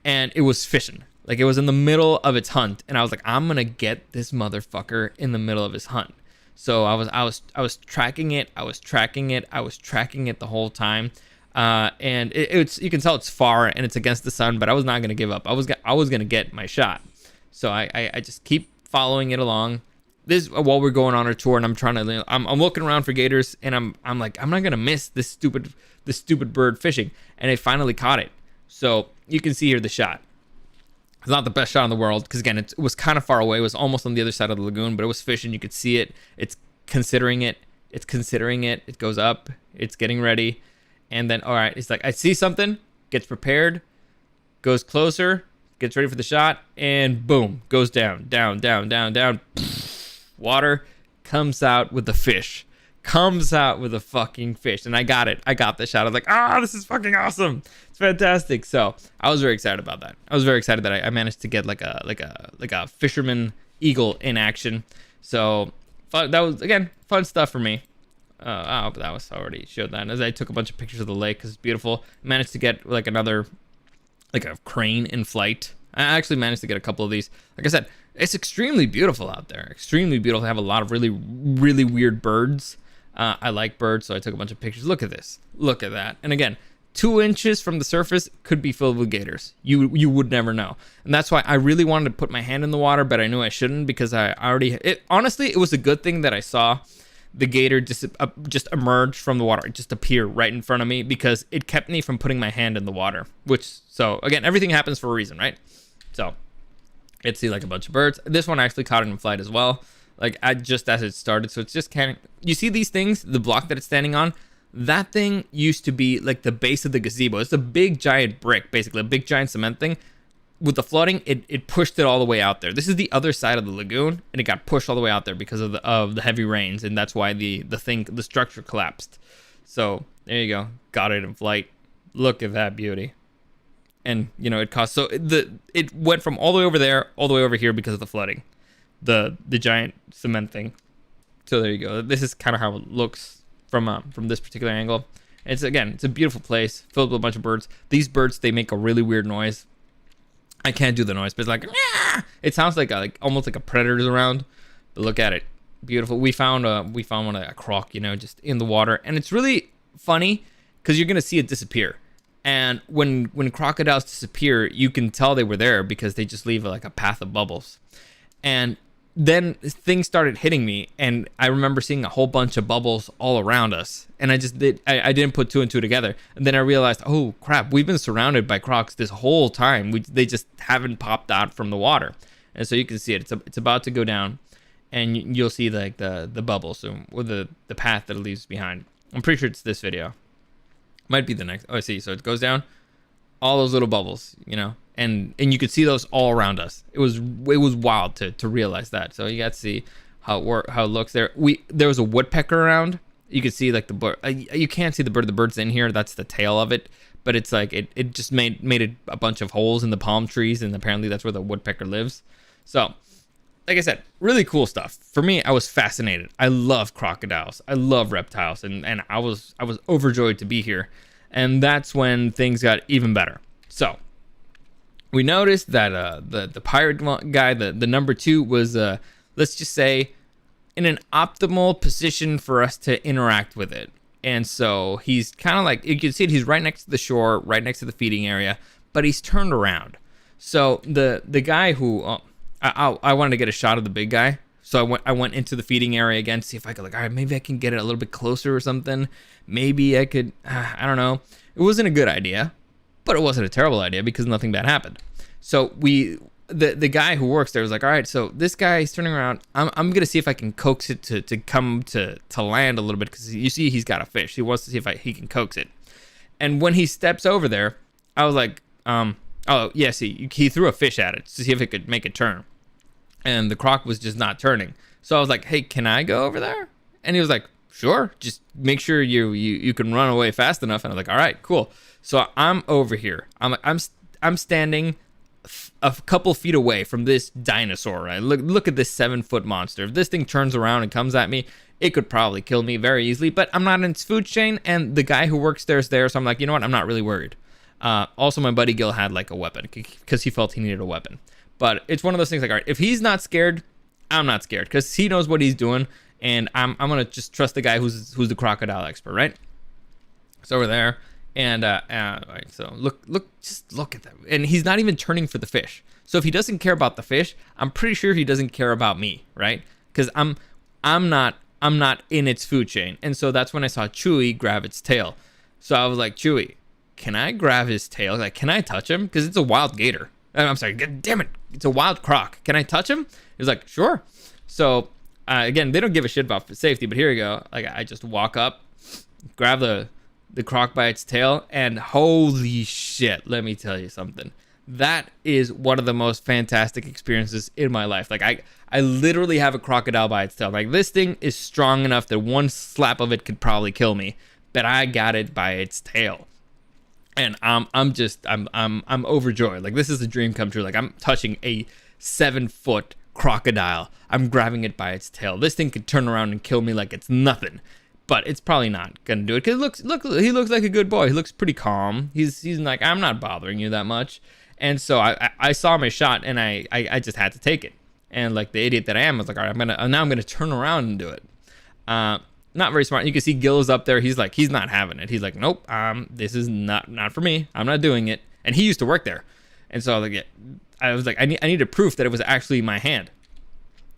And it was fishing. Like, it was in the middle of its hunt, and I was like, I'm gonna get this motherfucker in the middle of his hunt. So I was tracking it. I was tracking it the whole time. And it's you can tell it's far and it's against the sun, but I was not gonna give up. I was gonna get my shot. So I just keep following it along. This while we're going on our tour, and I'm looking around for gators, and I'm like, I'm not gonna miss this stupid bird fishing, and I finally caught it. So you can see here the shot. It's not the best shot in the world, because again, it was kind of far away. It was almost on the other side of the lagoon, but it was fishing. You could see it. It's considering it. It goes up. It's getting ready. And then, all right, it's like, I see something, gets prepared, goes closer, gets ready for the shot, and boom, goes down. Water, comes out with the fish. Comes out with a fucking fish. And I got it. I got the shot. I was like, this is fucking awesome. It's fantastic. So I was very excited about that. I was very excited that I managed to get like a fisherman eagle in action. So that was, again, fun stuff for me. But that was already showed that. As I took a bunch of pictures of the lake because it's beautiful. I managed to get like another like a crane in flight. I actually managed to get a couple of these. Like I said, it's extremely beautiful out there. Extremely beautiful. I have a lot of really, really weird birds. I like birds, so I took a bunch of pictures. Look at this. Look at that. And again, 2 inches from the surface could be filled with gators. You would never know. And that's why I really wanted to put my hand in the water, but I knew I shouldn't because honestly, it was a good thing that I saw the gator just emerge from the water, just appear right in front of me, because it kept me from putting my hand in the water. So again, everything happens for a reason, right? So let's see, like a bunch of birds. This one actually caught it in flight as well, like just as it started. So it's just kind of, you see these things, the block that it's standing on, that thing used to be like the base of the gazebo. It's a big giant brick, basically a big giant cement thing. With the flooding, it pushed it all the way out there. This is the other side of the lagoon, and it got pushed all the way out there because of the heavy rains, and that's why the structure collapsed. So there you go, got it in flight. Look at that beauty. And it cost, so it went from all the way over there all the way over here because of the flooding, the giant cement thing. So there you go. This is kind of how it looks from this particular angle. It's a beautiful place filled with a bunch of birds. These birds, they make a really weird noise. I can't do the noise, but it's like, ah! It sounds like almost like a predator's around. But look at it, beautiful. We found one, a croc, just in the water, and it's really funny because you're gonna see it disappear. And when crocodiles disappear, you can tell they were there because they just leave like a path of bubbles. And then things started hitting me, and I remember seeing a whole bunch of bubbles all around us, and I didn't put 2 and 2 together. And then I realized, oh crap, we've been surrounded by crocs this whole time. They just haven't popped out from the water. And so you can see it. It's about to go down, and you'll see like the bubbles, or the path that it leaves behind. I'm pretty sure it's this video. Might be the next. Oh, I see. So it goes down, all those little bubbles, and you could see those all around us. It was wild to realize that. So you got to see how it looks there. There was a woodpecker around. You could see like the bird. You can't see the bird. The bird's in here. That's the tail of it. But it's like it just made a bunch of holes in the palm trees, and apparently that's where the woodpecker lives. So, like I said, really cool stuff. For me, I was fascinated. I love crocodiles. I love reptiles, and I was overjoyed to be here. And that's when things got even better. So we noticed that the pirate guy, the number 2, was let's just say in an optimal position for us to interact with it. And so he's kind of like, you can see it, he's right next to the shore, right next to the feeding area, but he's turned around. So the guy who I wanted to get a shot of the big guy. So I went into the feeding area again to see if I could, like, all right, maybe I can get it a little bit closer or something. Maybe I could, I don't know. It wasn't a good idea, but it wasn't a terrible idea because nothing bad happened. So the guy who works there was like, all right, so this guy is turning around. I'm going to see if I can coax it to come to land a little bit, because you see he's got a fish. He wants to see if he can coax it. And when he steps over there, I was like, oh, yeah, see, he threw a fish at it to see if it could make it turn. And the croc was just not turning. So I was like, hey, can I go over there? And he was like, sure, just make sure you can run away fast enough. And I was like, all right, cool. So I'm over here. I'm standing a couple feet away from this dinosaur. Right? Look at this 7-foot monster. If this thing turns around and comes at me, it could probably kill me very easily. But I'm not in its food chain, and the guy who works there is there. So I'm like, you know what? I'm not really worried. Also, my buddy Gil had like a weapon because he felt he needed a weapon. But it's one of those things like, all right, if he's not scared, I'm not scared because he knows what he's doing, and I'm gonna just trust the guy who's the crocodile expert, right? So we're there, and all right, so just look at that, and he's not even turning for the fish. So if he doesn't care about the fish, I'm pretty sure he doesn't care about me, right? Because I'm not in its food chain, and so that's when I saw Chewy grab its tail. So I was like, Chewy, can I grab his tail? Like, can I touch him? Because it's a wild gator. I'm sorry, God damn it, it's a wild croc. Can I touch him? He's like, sure. So again, they don't give a shit about safety, but here you go. Like, I just walk up, grab the croc by its tail, and holy shit, let me tell you something. That is one of the most fantastic experiences in my life. Like, I literally have a crocodile by its tail. Like, this thing is strong enough that one slap of it could probably kill me, but I got it by its tail. And I'm overjoyed. Like, this is a dream come true. Like, I'm touching a 7-foot crocodile. I'm grabbing it by its tail. This thing could turn around and kill me like it's nothing. but it's probably not gonna do it because he looks like a good boy. He looks pretty calm. He's like, I'm not bothering you that much. And so I saw my shot, and I just had to take it. And like the idiot that I am, I was like, all right, I'm gonna turn around and do it. Not very smart. You can see Gil's up there. He's like, he's not having it. He's like, nope, this is not for me. I'm not doing it. And he used to work there. And so I was like, I needed proof that it was actually my hand.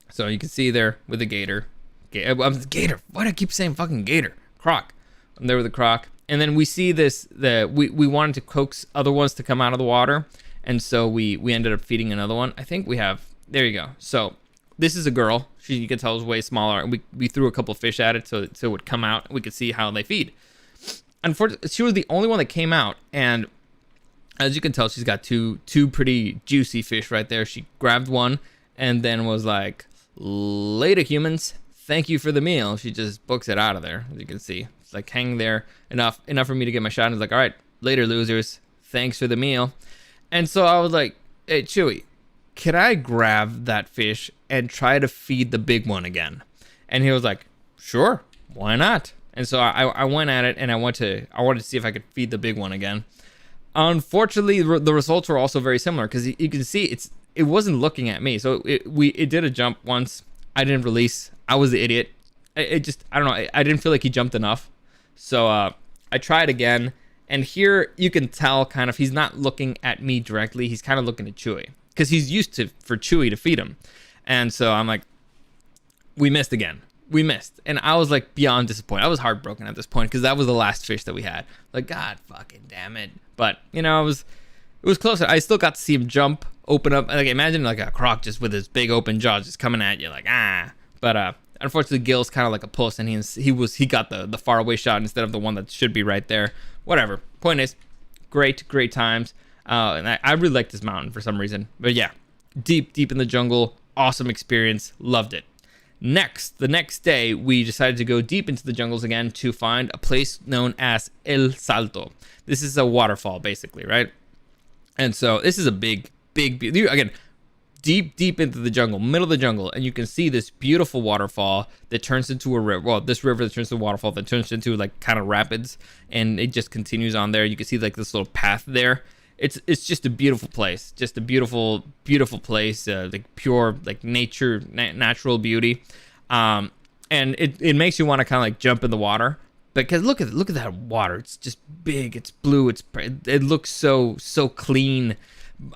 So you can see there with the gator. Gator. Why do I keep saying fucking gator? Croc. I'm there with the croc. And then we see this. We wanted to coax other ones to come out of the water, and so we ended up feeding another one. I think we have. There you go. So this is a girl. You can tell is way smaller. And we threw a couple fish at it so it would come out. We could see how they feed. Unfortunately, she was the only one that came out, and as you can tell, she's got two pretty juicy fish right there. She grabbed one and then was like, later humans, thank you for the meal. She just books it out of there, as you can see. It's like hang there enough for me to get my shot. And it's like, all right, later losers, thanks for the meal. And so I was like, hey Chewy, could I grab that fish and try to feed the big one again? And he was like, sure, why not? And so I went at it, and I wanted to see if I could feed the big one again. Unfortunately, the results were also very similar because you can see it wasn't looking at me. So it did a jump once. I didn't release. I was the idiot. I don't know. I didn't feel like he jumped enough. So I tried again, and here you can tell kind of he's not looking at me directly. He's kind of looking at Chewy because he's used for Chewy to feed him. And so I'm like, we missed again. We missed. And I was like beyond disappointed. I was heartbroken at this point because that was the last fish that we had. Like, God fucking damn it. But, you know, it was close. I still got to see him jump, open up. Like, imagine like a croc just with his big open jaws just coming at you like, ah. But unfortunately, Gil's kind of like a puss, and he got the faraway shot instead of the one that should be right there. Whatever. Point is, great times. And I really like this mountain for some reason. But yeah, deep in the jungle. Awesome experience. Loved it. The next day, we decided to go deep into the jungles again to find a place known as El Salto. This is a waterfall, basically, right? And so this is a big, again, deep into the jungle, middle of the jungle, and you can see this beautiful waterfall that turns into a river. Well, this river that turns into a waterfall that turns into like kind of rapids, and it just continues on there. You can see like this little path there. It's just a beautiful place, just a beautiful place, like pure like natural beauty, and it makes you want to kind of like jump in the water because look at that water. It's just big, it's blue, it looks so clean.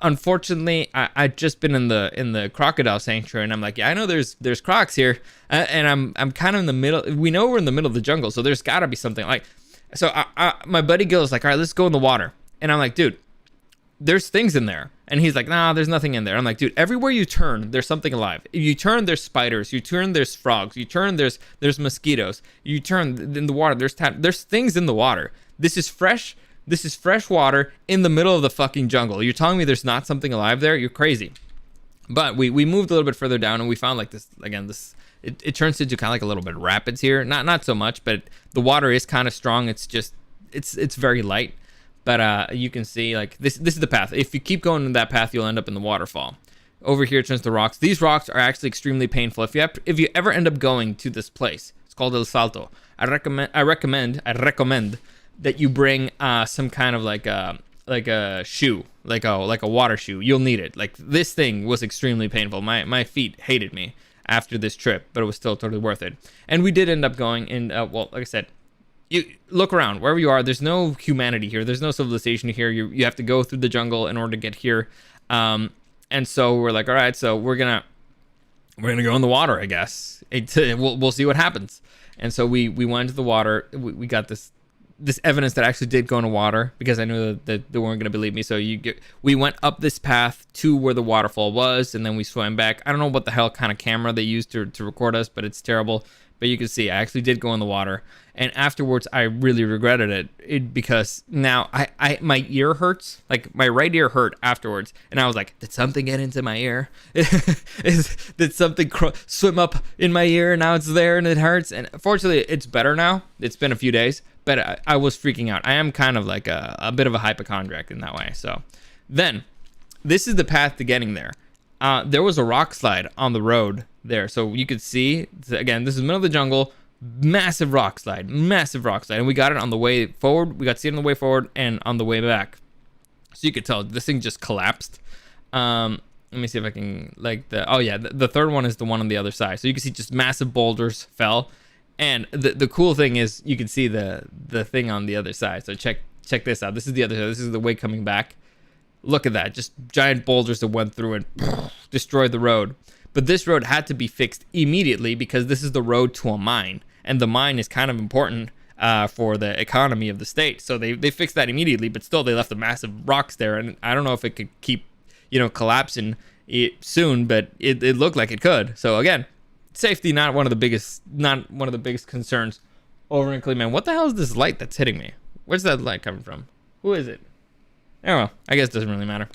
Unfortunately, I've just been in the Crocodile Sanctuary, and I'm like, yeah, I know there's crocs here, and I'm kind of in the middle. We know we're in the middle of the jungle, so there's got to be something like. So my buddy Gil is like, all right, let's go in the water, and I'm like, dude, there's things in there. And he's like, nah, there's nothing in there. I'm like, dude, everywhere you turn, there's something alive. If you turn, there's spiders. You turn, there's frogs. You turn, there's mosquitoes. You turn in the water, there's things in the water. This is fresh water in the middle of the fucking jungle. You're telling me there's not something alive there? You're crazy. But we moved a little bit further down, and we found like this, again, it turns into kind of like a little bit of rapids here. Not so much, but the water is kind of strong. It's just, it's very light. But you can see like this is the path. If you keep going in that path, you'll end up in the waterfall. Over here it turns to rocks. These rocks are actually extremely painful. If you ever end up going to this place, it's called El Salto. I recommend that you bring some kind of like a shoe, like a water shoe. You'll need it. Like this thing was extremely painful. My feet hated me after this trip, but it was still totally worth it. And we did end up going in. Well, like I said. You look around wherever you are. There's no humanity here. There's no civilization here. You have to go through the jungle in order to get here. And so we're like, all right, so we're gonna go in the water, I guess. We'll see what happens. And so we went into the water. We got this evidence that I actually did go in the water because I knew that they weren't gonna believe me. So we went up this path to where the waterfall was, and then we swam back. I don't know what the hell kind of camera they used to record us, but it's terrible. But you can see I actually did go in the water, and afterwards I really regretted it because now my ear hurts, like my right ear hurt afterwards, and I was like, did something get into my ear? Did something swim up in my ear and now it's there and it hurts? And fortunately it's better now. It's been a few days, but I was freaking out. I am kind of like a bit of a hypochondriac in that way. So then this is the path to getting there. There was a rock slide on the road there, so you could see, again, this is the middle of the jungle, massive rock slide, and we got it on the way forward. We got to see it on the way forward and on the way back. So you could tell this thing just collapsed. Let me see if I can the third one is the one on the other side. So you can see just massive boulders fell, and the cool thing is you can see the thing on the other side. So check this out. This is the other side. This is the way coming back. Look at that, just giant boulders that went through and destroyed the road. But this road had to be fixed immediately because this is the road to a mine, and the mine is kind of important for the economy of the state. So they fixed that immediately, but still they left the massive rocks there, and I don't know if it could keep collapsing it soon, but it looked like it could. So again, safety not one of the biggest concerns over in Colima. What the hell is this light that's hitting me? Where's that light coming from? Who is it? Oh well, I guess it doesn't really matter.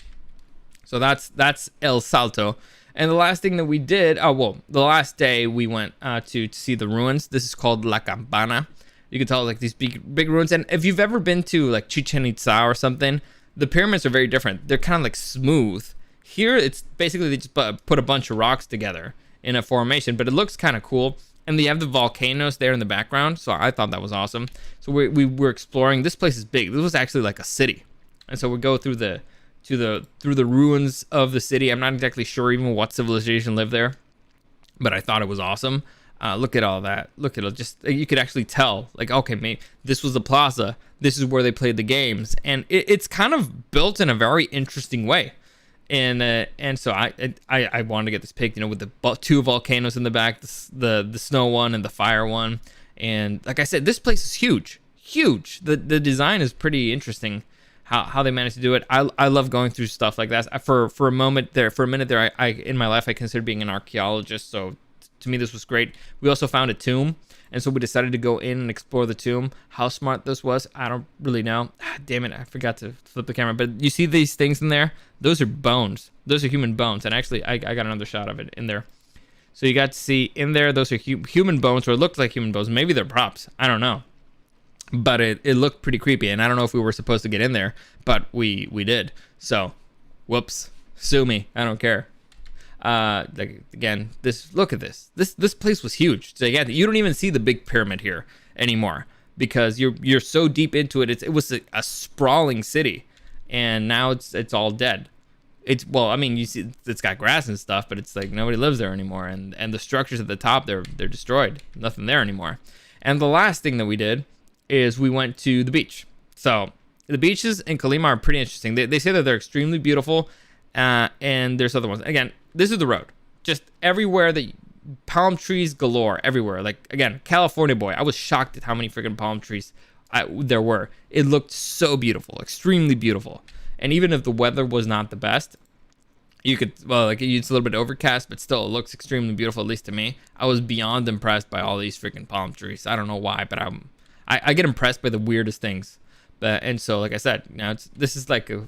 So that's El Salto. And the last thing that we did, the last day we went to see the ruins. This is called La Cabana. You can tell like these big ruins. And if you've ever been to like Chichen Itza or something, the pyramids are very different. They're kind of like smooth. Here, it's basically they just put a bunch of rocks together in a formation, but it looks kind of cool. And they have the volcanoes there in the background, so I thought that was awesome. So we were exploring. This place is big. This was actually like a city, and so we go through the ruins of the city. I'm not exactly sure even what civilization lived there, but I thought it was awesome. Look at all that. Look at it. Just you could actually tell, like, okay, maybe this was the plaza. This is where they played the games, and it's kind of built in a very interesting way. And so I wanted to get this pic, with the two volcanoes in the back, the snow one and the fire one. And like I said, this place is huge. The design is pretty interesting. How they managed to do it. I love going through stuff like that. For a minute there, I in my life I considered being an archaeologist. So to me this was great. We also found a tomb, and so we decided to go in and explore the tomb. How smart this was, I don't really know. Damn it, I forgot to flip the camera. But you see these things in there? Those are bones. Those are human bones. And actually, I got another shot of it in there. So you got to see in there, those are human bones, or it looked like human bones. Maybe they're props. I don't know. But it looked pretty creepy, and I don't know if we were supposed to get in there, but we did. So, whoops, sue me. I don't care. Again, look at this. This place was huge. So yeah, you don't even see the big pyramid here anymore because you're so deep into it. It was a sprawling city, and now it's all dead. You see it's got grass and stuff, but it's like nobody lives there anymore, and the structures at the top they're destroyed. Nothing there anymore. And the last thing that we did is we went to the beach. So the beaches in Colima are pretty interesting. They say that they're extremely beautiful, and there's other ones. Again, this is the road. Just everywhere, the palm trees galore everywhere. Like, again, California boy. I was shocked at how many freaking palm trees there were. It looked so beautiful, extremely beautiful. And even if the weather was not the best, it's a little bit overcast, but still it looks extremely beautiful, at least to me. I was beyond impressed by all these freaking palm trees. I don't know why, but I get impressed by the weirdest things. And so, like I said, this is like a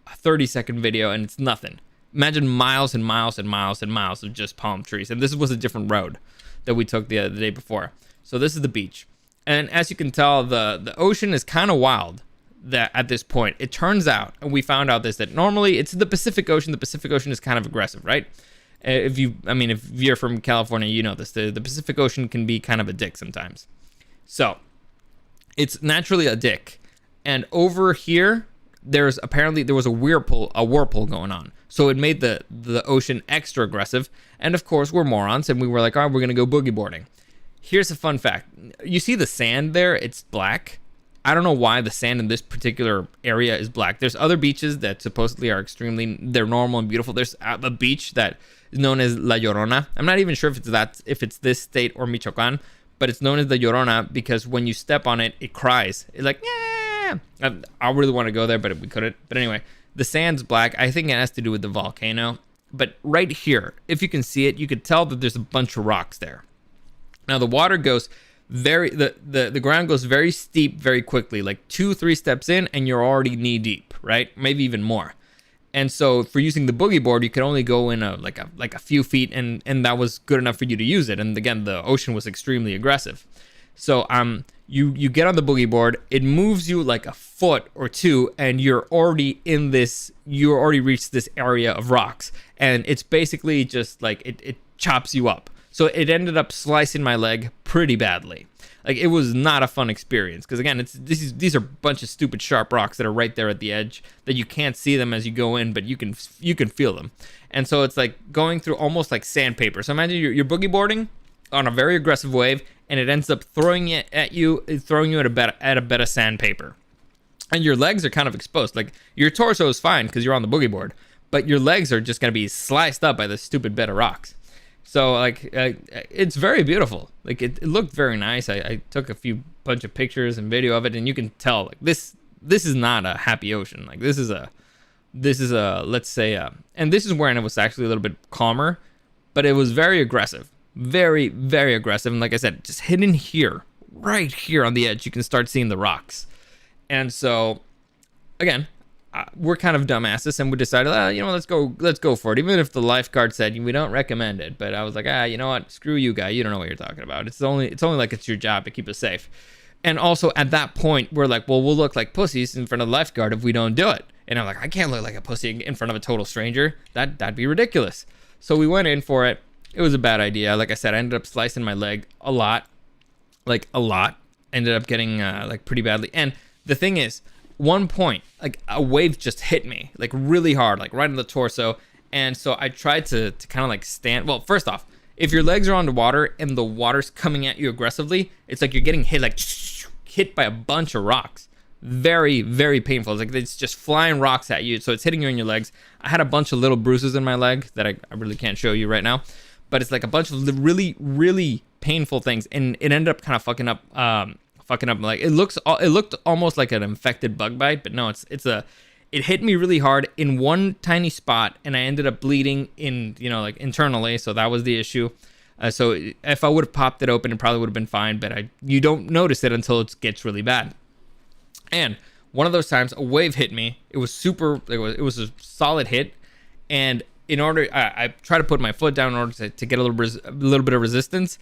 30-second video, and it's nothing. Imagine miles and miles and miles and miles of just palm trees. And this was a different road that we took the day before. So this is the beach. And as you can tell, the ocean is kind of wild that at this point. It turns out, and we found out that normally it's the Pacific Ocean. The Pacific Ocean is kind of aggressive, right? If you're from California, you know this. The Pacific Ocean can be kind of a dick sometimes. So it's naturally a dick. And over here, there was a whirlpool going on. So it made the ocean extra aggressive. And of course, we're morons, and we were like, we're gonna go boogie boarding. Here's a fun fact. You see the sand there? It's black. I don't know why the sand in this particular area is black. There's other beaches that supposedly are they're normal and beautiful. There's a beach that is known as La Llorona. I'm not even sure if it's this state or Michoacan, but it's known as the Llorona because when you step on it, it cries. It's like, yeah. I really want to go there, but we couldn't. But anyway, the sand's black. I think it has to do with the volcano. But right here, if you can see it, you could tell that there's a bunch of rocks there. Now the water goes the ground goes very steep very quickly, like 2-3 steps in and you're already knee deep, right? Maybe even more. And so for using the boogie board, you could only go in a few feet, and that was good enough for you to use it. And again, the ocean was extremely aggressive. So you get on the boogie board, it moves you like a foot or two, and you already reached this area of rocks, and it's basically just like it chops you up. So it ended up slicing my leg pretty badly. Like, it was not a fun experience because, again, these are a bunch of stupid sharp rocks that are right there at the edge that you can't see them as you go in, but you can feel them. And so it's like going through almost like sandpaper. So imagine you're boogie boarding on a very aggressive wave, and it ends up throwing you at a bed of sandpaper. And your legs are kind of exposed. Like, your torso is fine because you're on the boogie board, but your legs are just going to be sliced up by this stupid bed of rocks. So, like, it's very beautiful. Like, it looked very nice. I took a bunch of pictures and video of it, and you can tell, like, this is not a happy ocean. Like, this is a let's say, and this is where it was actually a little bit calmer, but it was very aggressive. Very, very aggressive. And like I said, just hidden here, right here on the edge, you can start seeing the rocks. And so, again, we're kind of dumbasses, and we decided, let's go for it. Even if the lifeguard said we don't recommend it, but I was like, you know what? Screw you, guy. You don't know what you're talking about. It's only like it's your job to keep us safe. And also at that point, we're like, well, we'll look like pussies in front of the lifeguard if we don't do it. And I'm like, I can't look like a pussy in front of a total stranger. That'd be ridiculous. So we went in for it. It was a bad idea. Like I said, I ended up slicing my leg a lot. Ended up getting like pretty badly. And the thing is, one point, like a wave just hit me like really hard, like right in the torso. And so I tried to kind of like stand. Well, first off, if your legs are underwater and the water's coming at you aggressively, it's like you're getting hit by a bunch of rocks. Very, very painful. It's like it's just flying rocks at you. So it's hitting you in your legs. I had a bunch of little bruises in my leg that I really can't show you right now. But it's like a bunch of really, really painful things. And it ended up kind of fucking up. Like it looked almost like an infected bug bite. But no, it hit me really hard in one tiny spot. And I ended up bleeding like internally. So that was the issue. So if I would have popped it open, it probably would have been fine. But you don't notice it until it gets really bad. And one of those times, a wave hit me. It was a solid hit. And in order, I tried to put my foot down in order to get a little bit of resistance.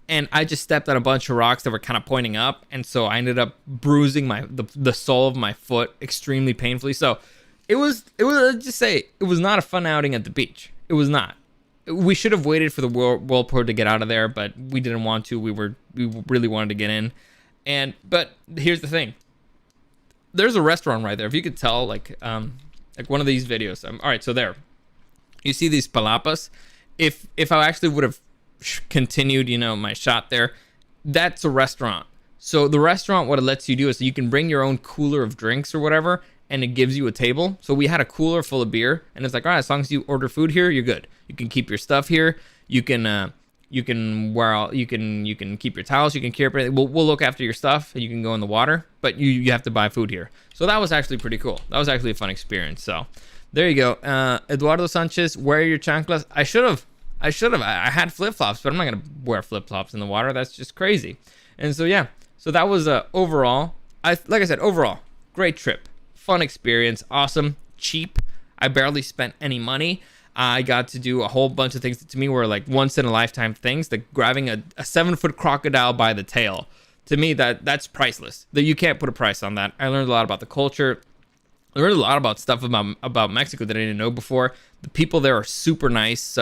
And I just stepped on a bunch of rocks that were kind of pointing up. And so I ended up bruising the sole of my foot extremely painfully. So it was just say, it was not a fun outing at the beach. It was not. We should have waited for the whirlpool to get out of there, but we didn't want to. We really wanted to get in. But here's the thing. There's a restaurant right there. If you could tell, like one of these videos. All right, so there. You see these palapas? If I actually would have continued, my shot there, that's a restaurant. So the restaurant, what it lets you do is you can bring your own cooler of drinks or whatever, and it gives you a table. So we had a cooler full of beer, and it's like, all right, as long as you order food here, you're good. You can keep your stuff here. You can keep your towels. You can keep everything. We'll look after your stuff, and you can go in the water, but you have to buy food here. So that was actually pretty cool. That was actually a fun experience. So there you go. Eduardo Sanchez, wear your chanclas. I should have. I had flip-flops, but I'm not going to wear flip-flops in the water. That's just crazy. And so, yeah. So that was overall, like I said, overall, great trip. Fun experience. Awesome. Cheap. I barely spent any money. I got to do a whole bunch of things that to me were like once-in-a-lifetime things. Like grabbing a 7-foot crocodile by the tail. To me, that's priceless. That you can't put a price on that. I learned a lot about the culture. I learned a lot about stuff about Mexico that I didn't know before. The people there are super nice,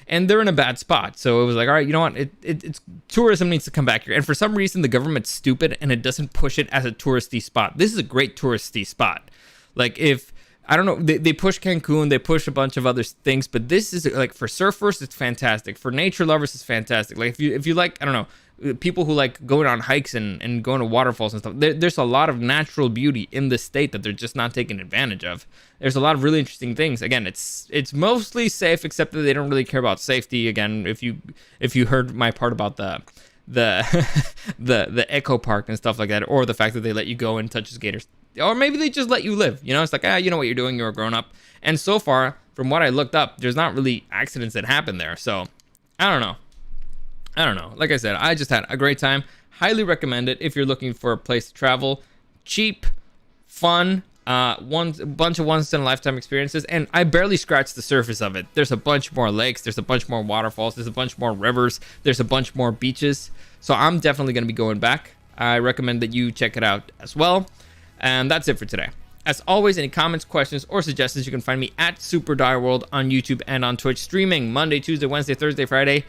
and they're in a bad spot. So it was like, all right, you know what? It's tourism needs to come back here. And for some reason, the government's stupid and it doesn't push it as a touristy spot. This is a great touristy spot. Like I don't know, they push Cancun, they push a bunch of other things, but this is like for surfers, it's fantastic. For nature lovers, it's fantastic. Like if you like, I don't know, people who like going on hikes and going to waterfalls and stuff, there's a lot of natural beauty in the state that they're just not taking advantage of. There's a lot of really interesting things. Again, it's mostly safe, except that they don't really care about safety. Again, if you heard my part about the the eco park and stuff like that, or the fact that they let you go and touch skaters, or maybe they just let you live. It's like, you know what you're doing, you're a grown up. And so far, from what I looked up, there's not really accidents that happen there. So I don't know. Like I said, I just had a great time. Highly recommend it if you're looking for a place to travel. Cheap, fun, a bunch of once-in-a-lifetime experiences. And I barely scratched the surface of it. There's a bunch more lakes. There's a bunch more waterfalls. There's a bunch more rivers. There's a bunch more beaches. So I'm definitely going to be going back. I recommend that you check it out as well. And that's it for today. As always, any comments, questions, or suggestions, you can find me at Super Dario World on YouTube and on Twitch, streaming Monday, Tuesday, Wednesday, Thursday, Friday,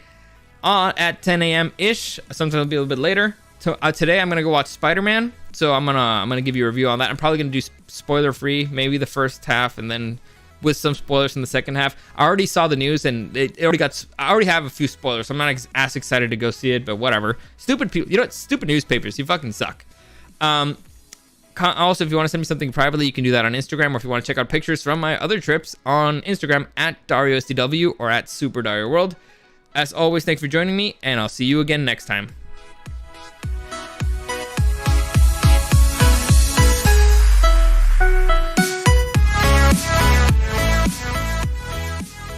at 10 a.m. ish. Sometimes it'll be a little bit later. So today I'm gonna go watch Spider-Man. So I'm gonna give you a review on that. I'm probably gonna do spoiler free, maybe the first half, and then with some spoilers in the second half. I already saw the news, and I already have a few spoilers. So I'm not as excited to go see it, but whatever. Stupid people, you know what? Stupid newspapers, you fucking suck. Also, if you want to send me something privately, you can do that on Instagram, or if you want to check out pictures from my other trips on Instagram at DarioSDW or at Super Dario World. As always, thanks for joining me, and I'll see you again next time.